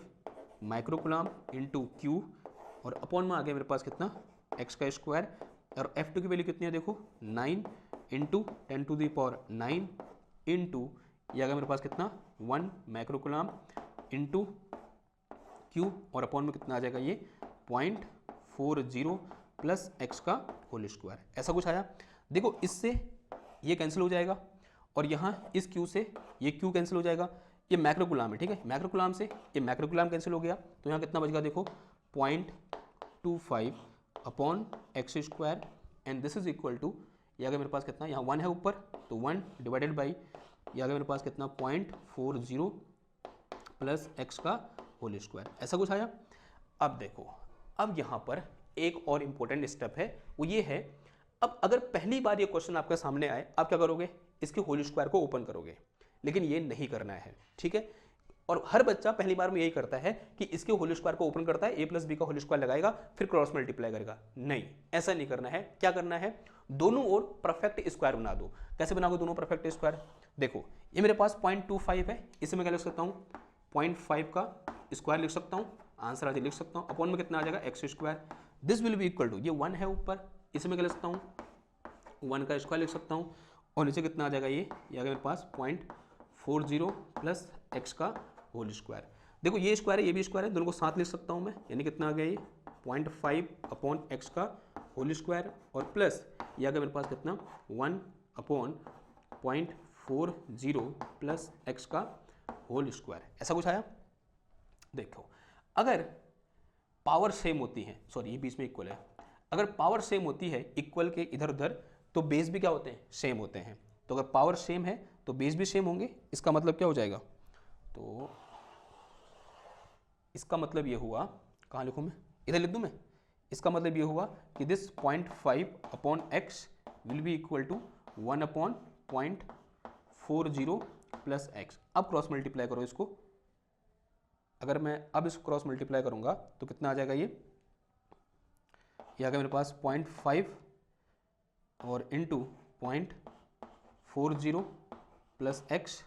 माइक्रोकुलाम इंटू Q, और अपॉन में आ गया मेरे पास कितना x का स्क्वायर, और F2 की वैल्यू कितनी है देखो 9 इंटू 10⁹ इंटू ये आ गया मेरे पास कितना 1 माइक्रोकुलाम इंटू Q, और अपॉन में कितना आ जाएगा ये 0.40 प्लस x का होल स्क्वायर, ऐसा कुछ आया। देखो इससे ये कैंसिल हो जाएगा, और यहाँ इस Q से ये Q कैंसिल हो जाएगा, ये माइक्रोकुलाम है, ठीक है, माइक्रोकुलाम से ये माइक्रोकुलाम कैंसिल हो गया, तो यहाँ कितना बचेगा देखो 0.25 upon x square, and this is equal to ये आ गया मेरे पास कितना, यहाँ 1 है ऊपर तो 1 डिवाइडेड बाई ये आ गया मेरे पास कितना 0.40 प्लस एक्स का होल स्क्वायर, ऐसा कुछ आया। अब देखो, अब यहाँ पर एक और इम्पोर्टेंट स्टेप है, वो ये है, अब अगर पहली बार ये क्वेश्चन आपके सामने आए, आप क्या करोगे, इसके होल स्क्वायर को ओपन करोगे, लेकिन ये नहीं करना है, ठीक है। और हर बच्चा पहली बार में यही करता है कि इसके होल स्क्वायर को ओपन करता है, a प्लस बी का होल स्क्वायर लगाएगा, फिर क्रॉस मल्टीप्लाई करेगा। नहीं, ऐसा नहीं करना है। क्या करना है, दोनों ओर परफेक्ट स्क्वायर बना दो। कैसे बनाओगे दोनों परफेक्ट स्क्वायर, देखो ये मेरे पास 0.25 है, इसे मैं क्या लिख सकता हूँ 0.5 का स्क्वायर लिख सकता हूँ, आंसर आज लिख सकता हूँ, अपॉन में कितना आ जाएगा x square, this will be equal to ये 1 है ऊपर, इसे मैं क्या लिख सकता हूँ 1 का स्क्वायर लिख सकता हूँ, और नीचे कितना आ जाएगा ये आ गया मेरे पास 0.40 प्लस एक्स का होल स्क्वायर। देखो ये स्क्वायर है ये भी स्क्वायर है, दोनों को साथ लिख सकता हूँ मैं, यानी कितना आ गया ये 0.5 अपॉन एक्स का होल स्क्वायर, और प्लस ये आ गया मेरे पास कितना 1 अपॉन 0.40 प्लस एक्स का होल स्क्वायर, ऐसा कुछ आया। देखो अगर पावर सेम होती है, सॉरी ये बीच में इक्वल है, अगर पावर सेम होती है इक्वल के इधर उधर, तो बेस भी क्या होते हैं सेम होते हैं, तो अगर पावर सेम है तो बेस भी सेम होंगे, इसका मतलब क्या हो जाएगा, तो इसका मतलब ये हुआ, कहाँ लिखूँ मैं, इधर लिख दूँ मैं, इसका मतलब ये हुआ कि this 0.5 upon x will be equal to 1 upon 0.40 plus x. अब क्रॉस मल्टीप्लाई करो इसको, अगर मैं अब इसको क्रॉस मल्टीप्लाई करूंगा तो कितना आ जाएगा ये आ गया मेरे पास 0.5 और into 0.40 plus x,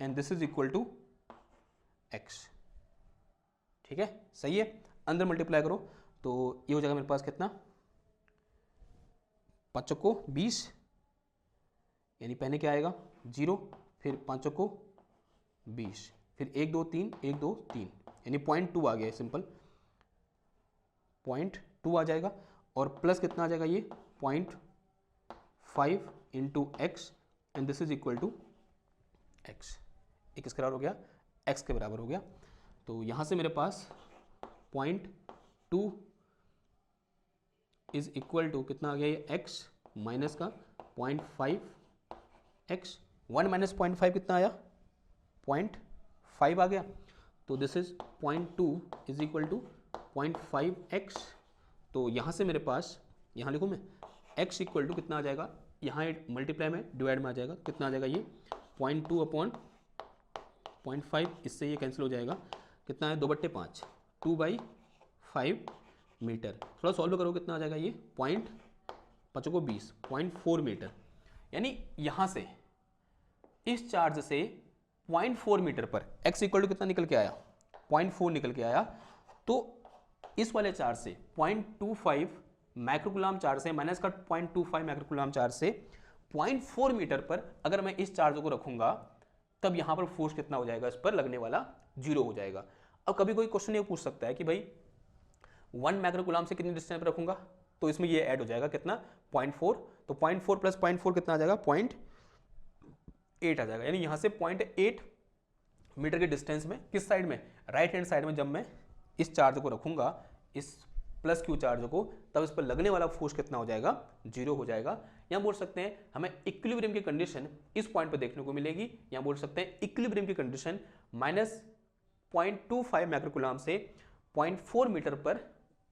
and this is equal to x, ठीक है, सही है। अंदर मल्टीप्लाई करो तो ये हो जाएगा मेरे पास कितना 5 को 20, यानी पहले क्या आएगा 0, फिर 5 को 20, फिर 1 2 3 1 2 3, यानी 0.2 आ गया, सिंपल 0.2 आ जाएगा, और प्लस कितना आ जाएगा ये 0.5 into x, and this is equal to x, एक इसके बराबर हो गया, एक्स के बराबर हो गया। तो यहाँ से मेरे पास 0.2 इज इक्वल टू कितना आ गया ये एक्स माइनस का 0.5 एक्स, 1 माइनस 0.5 कितना आया 0.5 आ गया, तो this is 0.2 is equal to 0.5 x. तो यहाँ से मेरे पास, यहाँ लिखूँ मैं x इक्वल टू कितना आ जाएगा, यहाँ मल्टीप्लाई में डिवाइड में आ जाएगा, कितना आ जाएगा ये 0.2 अपॉन 0.5, इससे ये कैंसिल हो जाएगा, कितना है 2/5, 2/5 मीटर। थोड़ा सॉल्व करो कितना आ जाएगा ये 0.20 0.4 मीटर, यानी यहाँ से इस चार्ज से 0.4 मीटर पर x इक्वल टू कितना निकल के आया 0.4 निकल के आया। तो इस वाले चार्ज से 0.25 माइक्रोकुलाम चार्ज से माइनस का 0.25 माइक्रोकुलाम चार्ज से 0.4 मीटर पर अगर मैं इस चार्ज को रखूंगा, तब यहां पर फोर्स कितना हो जाएगा, इस पर लगने वाला 0 हो जाएगा। अब कभी कोई क्वेश्चन ये पूछ सकता है कि भाई 1 माइक्रोकुलाम से कितनी डिस्टेंस पर रखूंगा, तो इसमें ये ऐड हो जाएगा कितना 0.4, तो 0.4 प्लस 0.4 कितना आ जाएगा 0.8 आ जाएगा। यानी यहाँ से 0.8 मीटर के डिस्टेंस में किस साइड में, राइट हैंड साइड में जब मैं इस चार्ज को रखूंगा, इस प्लस क्यू चार्ज को, तब इस पर लगने वाला फोर्स कितना हो जाएगा, 0 हो जाएगा। यहाँ बोल सकते हैं हमें इक्विलिब्रियम की कंडीशन इस पॉइंट पर देखने को मिलेगी। यहाँ बोल सकते हैं इक्विलिब्रियम की कंडीशन -0.25 माइक्रोकूलम से 0.4 मीटर पर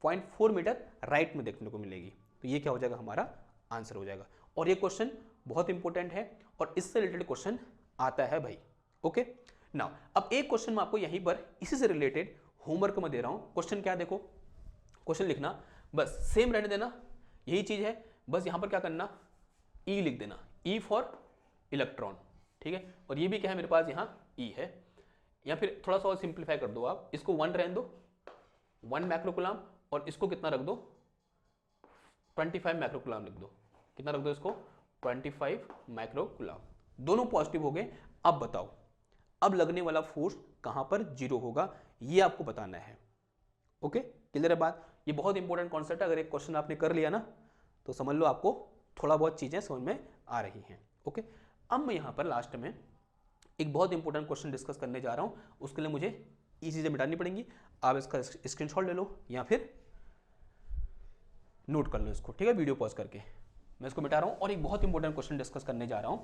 0.4 मीटर राइट में देखने को मिलेगी। तो ये क्या हो जाएगा, हमारा आंसर हो जाएगा। और ये क्वेश्चन बहुत इंपॉर्टेंट है और इससे रिलेटेड क्वेश्चन आता है भाई। ओके नाउ, अब एक क्वेश्चन मैं आपको यहीं पर इसी से रिलेटेड होमवर्क में दे रहा हूं। क्वेश्चन क्या, देखो क्वेश्चन लिखना, बस सेम रहने देना, यही चीज है, बस यहां पर क्या करना, ई लिख देना, ई फॉर इलेक्ट्रॉन, ठीक है। और ये भी क्या है मेरे पास, यहाँ ई है, या फिर थोड़ा सा और सिंप्लीफाई कर दो आप, इसको 1 रहने दो, 1 माइक्रोकूलम, और इसको कितना रख दो 25 माइक्रोकूलम लिख दो। कितना रख दो इसको 25 माइक्रोकूलम, दोनों पॉजिटिव हो गए। अब बताओ, अब लगने वाला फोर्स कहां पर 0 होगा, ये आपको बताना है। ओके क्लियर है बात, ये बहुत इंपॉर्टेंट कॉन्सेप्ट है। अगर एक क्वेश्चन आपने कर लिया ना तो समझ लो आपको थोड़ा बहुत चीजें समझ में आ रही हैं। ओके, अब मैं यहां पर लास्ट में एक बहुत इंपॉर्टेंट क्वेश्चन डिस्कस करने जा रहा हूं, उसके लिए मुझे ये चीजें मिटानी पड़ेंगी। आप इसका स्क्रीनशॉट ले लो या फिर नोट कर लो इसको, ठीक है, वीडियो पॉज करके मैं इसको मिटा रहा हूं और एक बहुत इंपॉर्टेंट क्वेश्चन डिस्कस करने जा रहा हूं।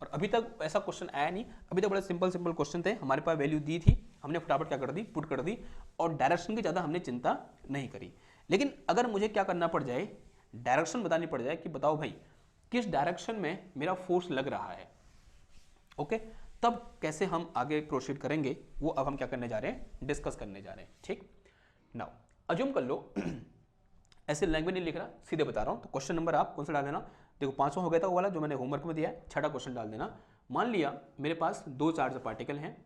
और अभी तक ऐसा क्वेश्चन आया नहीं, अभी तक बड़े सिंपल क्वेश्चन थे, हमारे पास वैल्यू दी थी, हमने फटाफट क्या कर दी, पुट कर दी, और डायरेक्शन की ज़्यादा हमने चिंता नहीं करी। लेकिन अगर मुझे क्या करना पड़ जाए, डायरेक्शन बतानी पड़ जाए कि बताओ भाई किस डायरेक्शन में मेरा फोर्स लग रहा है, ओके, तब कैसे हम आगे प्रोसीड करेंगे, वो अब हम क्या करने जा रहे हैं, डिस्कस करने जा रहे हैं। ठीक, नाउ अज्यूम कर लो ऐसे लैंग्वेज नहीं लिख रहा, सीधे बता रहा हूं। तो क्वेश्चन नंबर आप कौन सा डाल देना, देखो 5वां हो गया था वो वाला जो मैंने होमवर्क में दिया है, 6वां क्वेश्चन डाल देना। मान लिया मेरे पास 2 चार्ज पार्टिकल हैं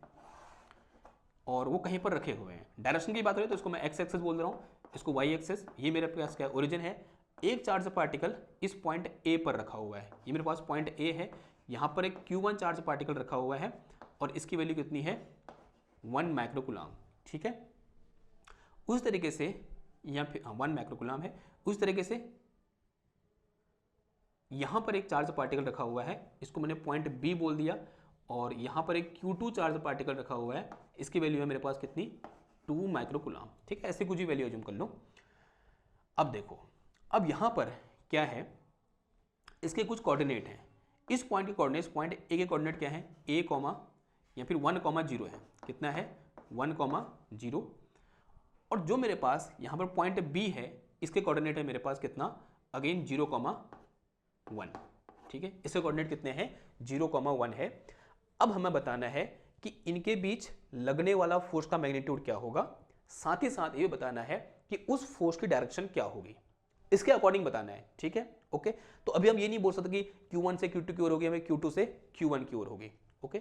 और वो कहीं पर रखे हुए हैं। डायरेक्शन की बात हो रही है तो इसको मैं एक्स एक्सेस बोल रहा हूँ, इसको वाई एक्सेस, ये मेरे पास क्या ओरिजिन है। एक चार्ज पार्टिकल इस पॉइंट ए पर रखा हुआ है, ये मेरे पास पॉइंट ए है, यहाँ पर एक Q1 चार्ज पार्टिकल रखा हुआ है और इसकी वैल्यू कितनी है 1 माइक्रोकूलम, ठीक है। उस तरीके से यहाँ पे 1 माइक्रोकूलम है, उस तरीके से यहाँ पर एक चार्ज पार्टिकल रखा हुआ है, इसको मैंने पॉइंट बी बोल दिया, और यहाँ पर एक Q2 चार्ज पार्टिकल रखा हुआ है, इसकी वैल्यू है मेरे पास कितनी 2 माइक्रोकूलम, ठीक है। ऐसे कुछ ही वैल्यू अज्यूम कर लो। अब देखो, अब यहाँ पर क्या है, इसके कुछ कोऑर्डिनेट हैं, इस पॉइंट के कोऑर्डिनेट्स, पॉइंट ए के कोऑर्डिनेट क्या है, a कॉमा या फिर 1,0 है, कितना है 1,0, और जो मेरे पास यहाँ पर पॉइंट बी है, इसके कोऑर्डिनेट है मेरे पास कितना, अगेन 0,1, ठीक है। इसके कोऑर्डिनेट कितने हैं 0,1 है। अब हमें बताना है कि इनके बीच लगने वाला फोर्स का मैग्नीट्यूड क्या होगा, साथ ही साथ ये बताना है कि उस फोर्स की डायरेक्शन क्या होगी, इसके अकॉर्डिंग बताना है, ठीक है। ओके, तो अभी हम ये नहीं बोल सकते कि Q1 से Q2 की ओर होगी, हमें Q2 से Q1 की ओर होगी। ओके,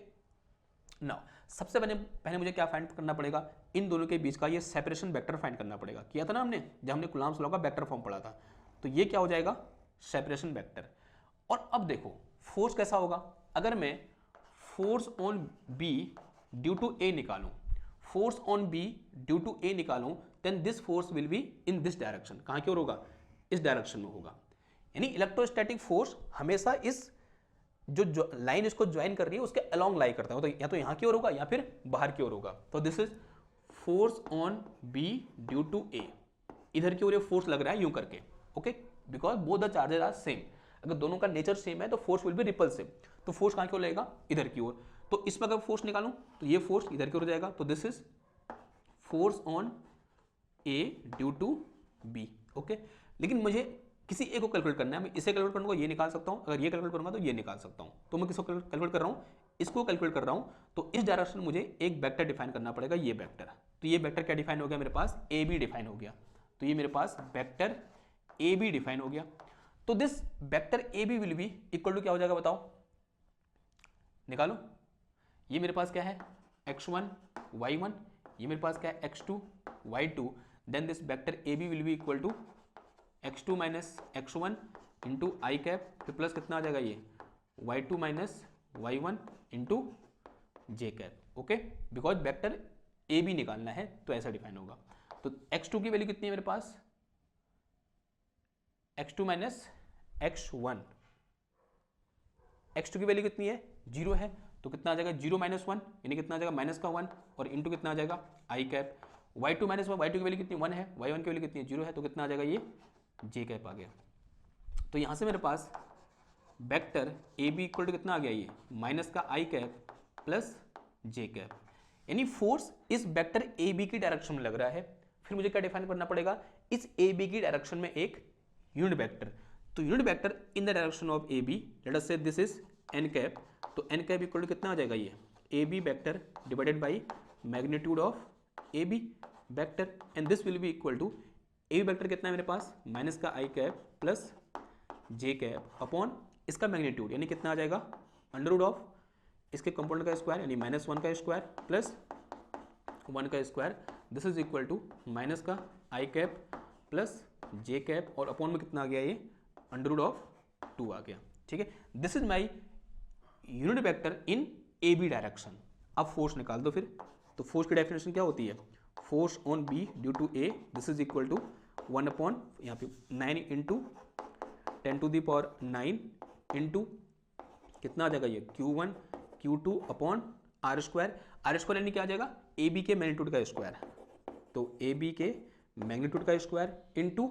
नाउ सबसे पहले मुझे क्या फाइंड करना पड़ेगा, इन दोनों के बीच का ये सेपरेशन वेक्टर फाइंड करना पड़ेगा। किया था ना हमने, जब हमने कूलॉम्स लॉ का वेक्टर फॉर्म पढ़ा था, तो ये क्या हो जाएगा सेपरेशन वेक्टर। और अब देखो फोर्स कैसा होगा, अगर मैं force on B due to A निकालूं, force on B due to A निकालूं, then this force will be in this direction. कहां की ओर होगा, इस डायरेक्शन में होगा। यानी इलेक्ट्रोस्टैटिक फोर्स हमेशा इस जो लाइन इसको ज्वाइन कर रही है उसके अलोंग लाई करता है, तो या तो यहां की ओर होगा या फिर बाहर की ओर होगा। तो this is force on B due to A, इधर की ओर ये फोर्स लग रहा है यूं करके, okay, because both the charges are same. अगर दोनों का नेचर सेम है तो फोर्स विल बी रिपल्सिव, तो फोर्स कहां की ओर लगेगा, इधर की ओर। तो इसमें अगर फोर्स निकालूं तो ये फोर्स इधर की ओर जाएगा, तो this is force on A due to B, okay. लेकिन मुझे किसी एक को कैलकुलेट करना है, मैं इसे कैलकुलेट करूंगा ये निकाल सकता हूं, अगर ये कैलकुलेट करूंगा तो ये निकाल सकता हूं। तो मैं किसको कैलकुलेट कर रहा हूं, इसको कैलकुलेट कर रहा हूं। तो इस डायरेक्शन में मुझे एक वेक्टर डिफाइन करना पड़ेगा, ये वेक्टर। तो ये वेक्टर क्या डिफाइन हो गया मेरे पास, ए बी डिफाइन हो गया। तो ये मेरे पास वेक्टर ए बी डिफाइन हो गया। तो this vector A B will be equal to क्या हो जाएगा बताओ, निकालो। ये मेरे पास क्या है x1 y1, ये मेरे पास क्या है x2 y2, then this vector A B will be equal to x2 minus x1 into I cap, फिर प्लस कितना आ जाएगा ये y2 minus y1 into J cap, okay, because vector A B निकालना है तो ऐसा डिफाइन होगा। तो x2 की वैल्यू कितनी है मेरे पास x2 माइनस x1, x2 की वैल्यू कितनी है 0 है, तो कितना आ जाएगा 0 माइनस 1 यानी कितना आ जाएगा माइनस का 1 और इंटू कितना आ जाएगा आई कैप। y2 माइनस y2 की वैल्यू कितनी 1 है, y1 की वैल्यू कितनी है 0 है, तो कितना आ जाएगा ये j कैप आ गया। तो यहाँ से मेरे पास vector A B equal to कितना आ गया ये माइनस का I cap plus J cap, यानी फोर्स इस वेक्टर ए बी की डायरेक्शन में लग रहा है। फिर मुझे क्या डिफाइन करना पड़ेगा, इस ए बी की डायरेक्शन में एक यूनिट वेक्टर, तो unit vector in the direction of A B, let us say this is N cap, तो एन कैप इक्वल टू कितना आ जाएगा ये A B vector divided by magnitude of A B vector, and this will be equal to A B vector कितना है मेरे पास minus का I cap plus J cap upon इसका मैग्नीट्यूड यानी कितना आ जाएगा अंडर रूट ऑफ इसके कंपोनेंट का स्क्वायर यानी माइनस 1 का स्क्वायर प्लस 1 का square, this is equal to minus का I cap plus J cap और अपॉन में कितना आ गया ये अंडर रूट ऑफ 2 आ गया। ठीक है, this is my unit vector in A B direction. अब फोर्स निकाल दो फिर, तो फोर्स की डेफिनेशन क्या होती है, force on B due to A, this is equal to 1 upon यहाँ पे 9 into 10 to the power 9 into कितना आ जाएगा ये Q1 Q2 upon are square यानी क्या आ जाएगा ए बी के मैग्नीट्यूड का स्क्वायर, तो ए बी के मैग्नीट्यूड का स्क्वायर इंटू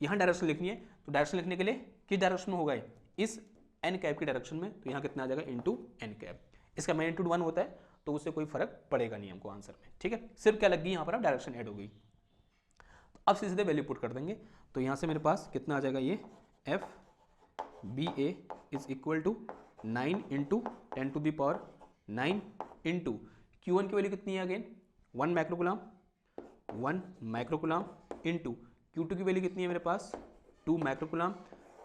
यहाँ डायरेक्शन लिखनी है, तो डायरेक्शन लिखने के लिए किस डायरेक्शन में होगा इस एन कैप की डायरेक्शन में, तो यहाँ कितना आ जाएगा इंटू एन कैप, इसका मैग्नीट्यूड 1 होता है तो उससे कोई फर्क पड़ेगा नहीं हमको आंसर में। ठीक है, सिर्फ क्या लग गई यहाँ पर डायरेक्शन ऐड हो गई। तो अब सीधे वैल्यू पुट कर देंगे, तो यहाँ से मेरे पास कितना आ जाएगा ये F B A is equal to 9 into 10 to the power 9 into Q1 की वैल्यू कितनी है अगेन 1 माइक्रोकुलाम इंटू Q2 की वैल्यू कितनी है मेरे पास 2 माइक्रोकुलाम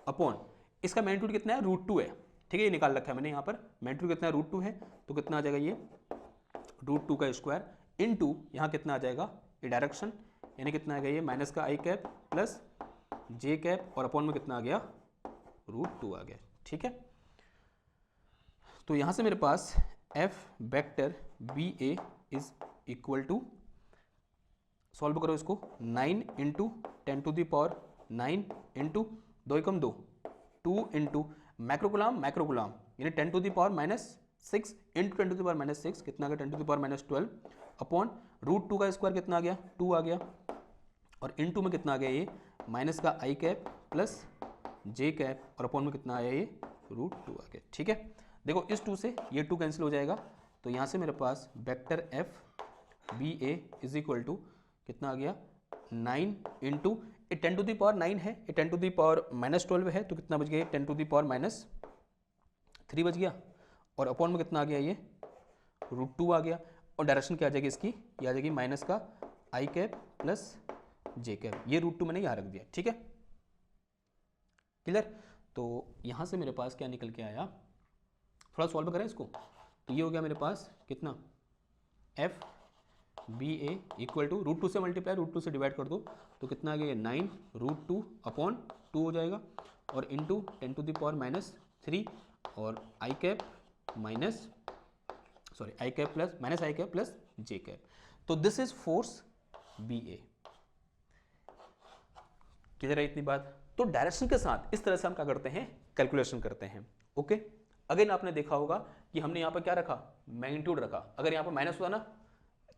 अपॉन इसका मैग्नीट्यूड कितना है √2 है। ठीक है, ये निकाल रखा है मैंने यहाँ पर, मैग्नीट्यूड कितना है √2 है, तो कितना आ जाएगा ये √2 का स्क्वायर इंटू यहाँ कितना आ जाएगा ये डायरेक्शन यानी कितना आ गया ये माइनस का I cap plus J cap और अपॉन में कितना आ गया √2 आ गया। ठीक है, तो यहां से मेरे पास F vector B A is equal to, solve करो इसको 9 into 10 to the power 9 into 2 एकम 2 2 इंटू माइक्रोकुलाम यानी 10 to the power -6 into 10 to the power -6 कितना आ गया 10 टू द पावर -12 अपॉन √2 का स्क्वायर कितना आ गया 2 आ गया और इंटू में कितना आ गया ये माइनस का I cap plus J cap और अपॉन में कितना आया ये √2 आ गया। ठीक है, देखो इस 2 से ये 2 कैंसिल हो जाएगा, तो यहाँ से मेरे पास vector F B A is equal to कितना आ गया 9 इंटू 10 टू द पावर 9 है, 10 टू द पावर -12 है, तो कितना बच गया 10 टू द पावर -3 बच गया और अपॉन में कितना आ गया ये √2 आ गया और डायरेक्शन क्या आ जाएगी इसकी, ये आ जाएगी माइनस का I cap plus J cap, ये √2 मैंने यहाँ रख दिया। ठीक है, क्लियर, तो यहाँ से मेरे पास क्या निकल के आया, थोड़ा सॉल्व करें इसको, तो ये हो गया मेरे पास कितना F B A equal to √2 से मल्टीप्लाई √2 से डिवाइड कर दो तो कितना आ गया 9 √2 अपॉन 2 हो जाएगा और इंटू 10 टू द पावर -3 और I cap plus J cap, तो this is force B A. Clear है इतनी बात, तो डायरेक्शन के साथ इस तरह से हम क्या करते हैं कैलकुलेशन करते हैं। ओके, अगेन आपने देखा होगा कि हमने यहाँ पर क्या रखा मैग्नीट्यूड रखा, अगर यहाँ पर माइनस हुआ ना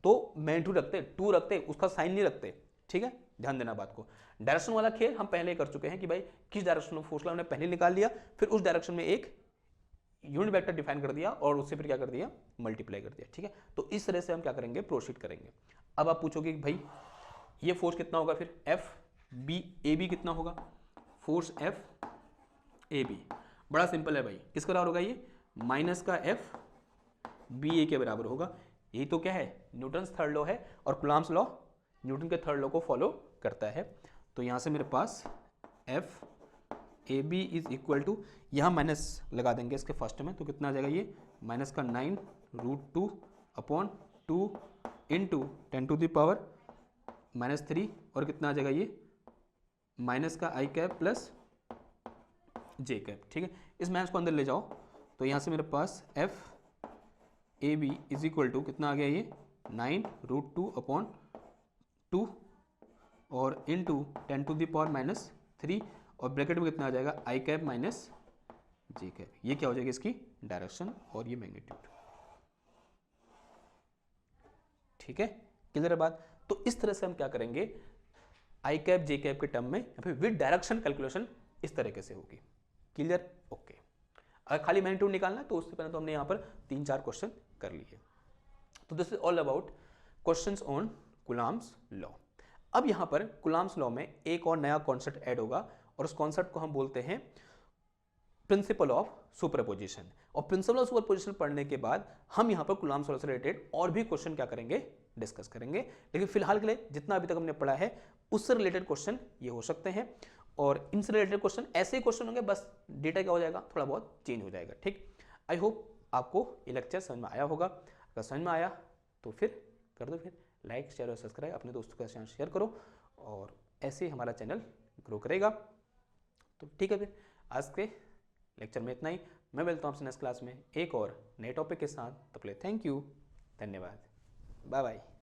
तो मैग्नीट्यूड रखते 2 रखते उसका साइन नहीं रखते। ठीक है, ध्यान देना बात को, डायरेक्शन वाला खेल हम पहले कर चुके हैं कि भाई किस डायरेक्शन में फोर्स हमने पहले निकाल लिया, फिर उस डायरेक्शन में एक यूनिट वेक्टर डिफाइन कर दिया और उससे फिर क्या कर दिया मल्टीप्लाई कर दिया। ठीक है, तो इस तरह से हम क्या करेंगे प्रोसीड करेंगे। अब आप पूछोगे भाई ये फोर्स कितना होगा, फिर एफ बी ए बी कितना होगा, फोर्स एफ ए बी बड़ा सिंपल है भाई, किसके बराबर होगा ये माइनस का एफ बी ए के बराबर होगा। यही तो क्या है न्यूटन्स थर्ड लॉ है और कूलॉम्स लॉ न्यूटन के थर्ड लॉ को फॉलो करता है। तो यहाँ से मेरे पास F A B is equal to, यहाँ माइनस लगा देंगे इसके फर्स्ट में, तो कितना आ जाएगा ये माइनस का 9 √2 upon 2 into 10 to the power -3 और कितना आ जाएगा ये माइनस का I cap plus J cap. ठीक है, इस माइनस को अंदर ले जाओ, तो यहाँ से मेरे पास F A B is equal to कितना आ गया ये 9 √2 अपॉन 2 और इंटू 10 टू द पावर -3 और ब्रैकेट में कितना आ जाएगा आई कैप माइनस जे कैप, ये क्या हो जाएगी इसकी डायरेक्शन और ये मैग्नीट्यूड। ठीक है, क्लियर बात। तो इस तरह से हम क्या करेंगे, आई कैप जे कैप के टर्म में या फिर विद डायरेक्शन कैलकुलेशन इस तरीके से होगी। Clear, okay. अगर खाली मैग्नीट्यूड निकालना है तो उससे पहले तो हमने यहाँ पर 3-4 क्वेश्चन कर लिए। तो this is all about questions on Coulomb's law. अब यहाँ पर कूलम्ब्स लॉ में एक और नया कॉन्सेप्ट ऐड होगा और उस कॉन्सेप्ट को हम बोलते हैं प्रिंसिपल ऑफ सुपरपोजिशन। और प्रिंसिपल ऑफ सुपरपोजिशन पढ़ने के बाद हम यहाँ पर कूलम्ब्स लॉ से रिलेटेड और भी क्वेश्चन क्या करेंगे, डिस्कस करेंगे। लेकिन फिलहाल के लिए जितना अभी तक हमने पढ़ा है उससे रिलेटेड क्वेश्चन ये हो सकते हैं, और इनसे रिलेटेड क्वेश्चन ऐसे ही क्वेश्चन होंगे, बस डेटा क्या हो जाएगा, थोड़ा बहुत चेंज हो जाएगा। ठीक, आई होप आपको ये लेक्चर समझ में आया होगा। अगर समझ में आया तो फिर कर दो, फिर लाइक शेयर और सब्सक्राइब, अपने दोस्तों के साथ शेयर करो, और ऐसे ही हमारा चैनल ग्रो करेगा। तो ठीक है, फिर आज के लेक्चर में इतना ही। मैं मिलता हूँ आपसे नेक्स्ट क्लास में एक और नए टॉपिक के साथ। तब तक के लिए थैंक यू, धन्यवाद, बाय बाय।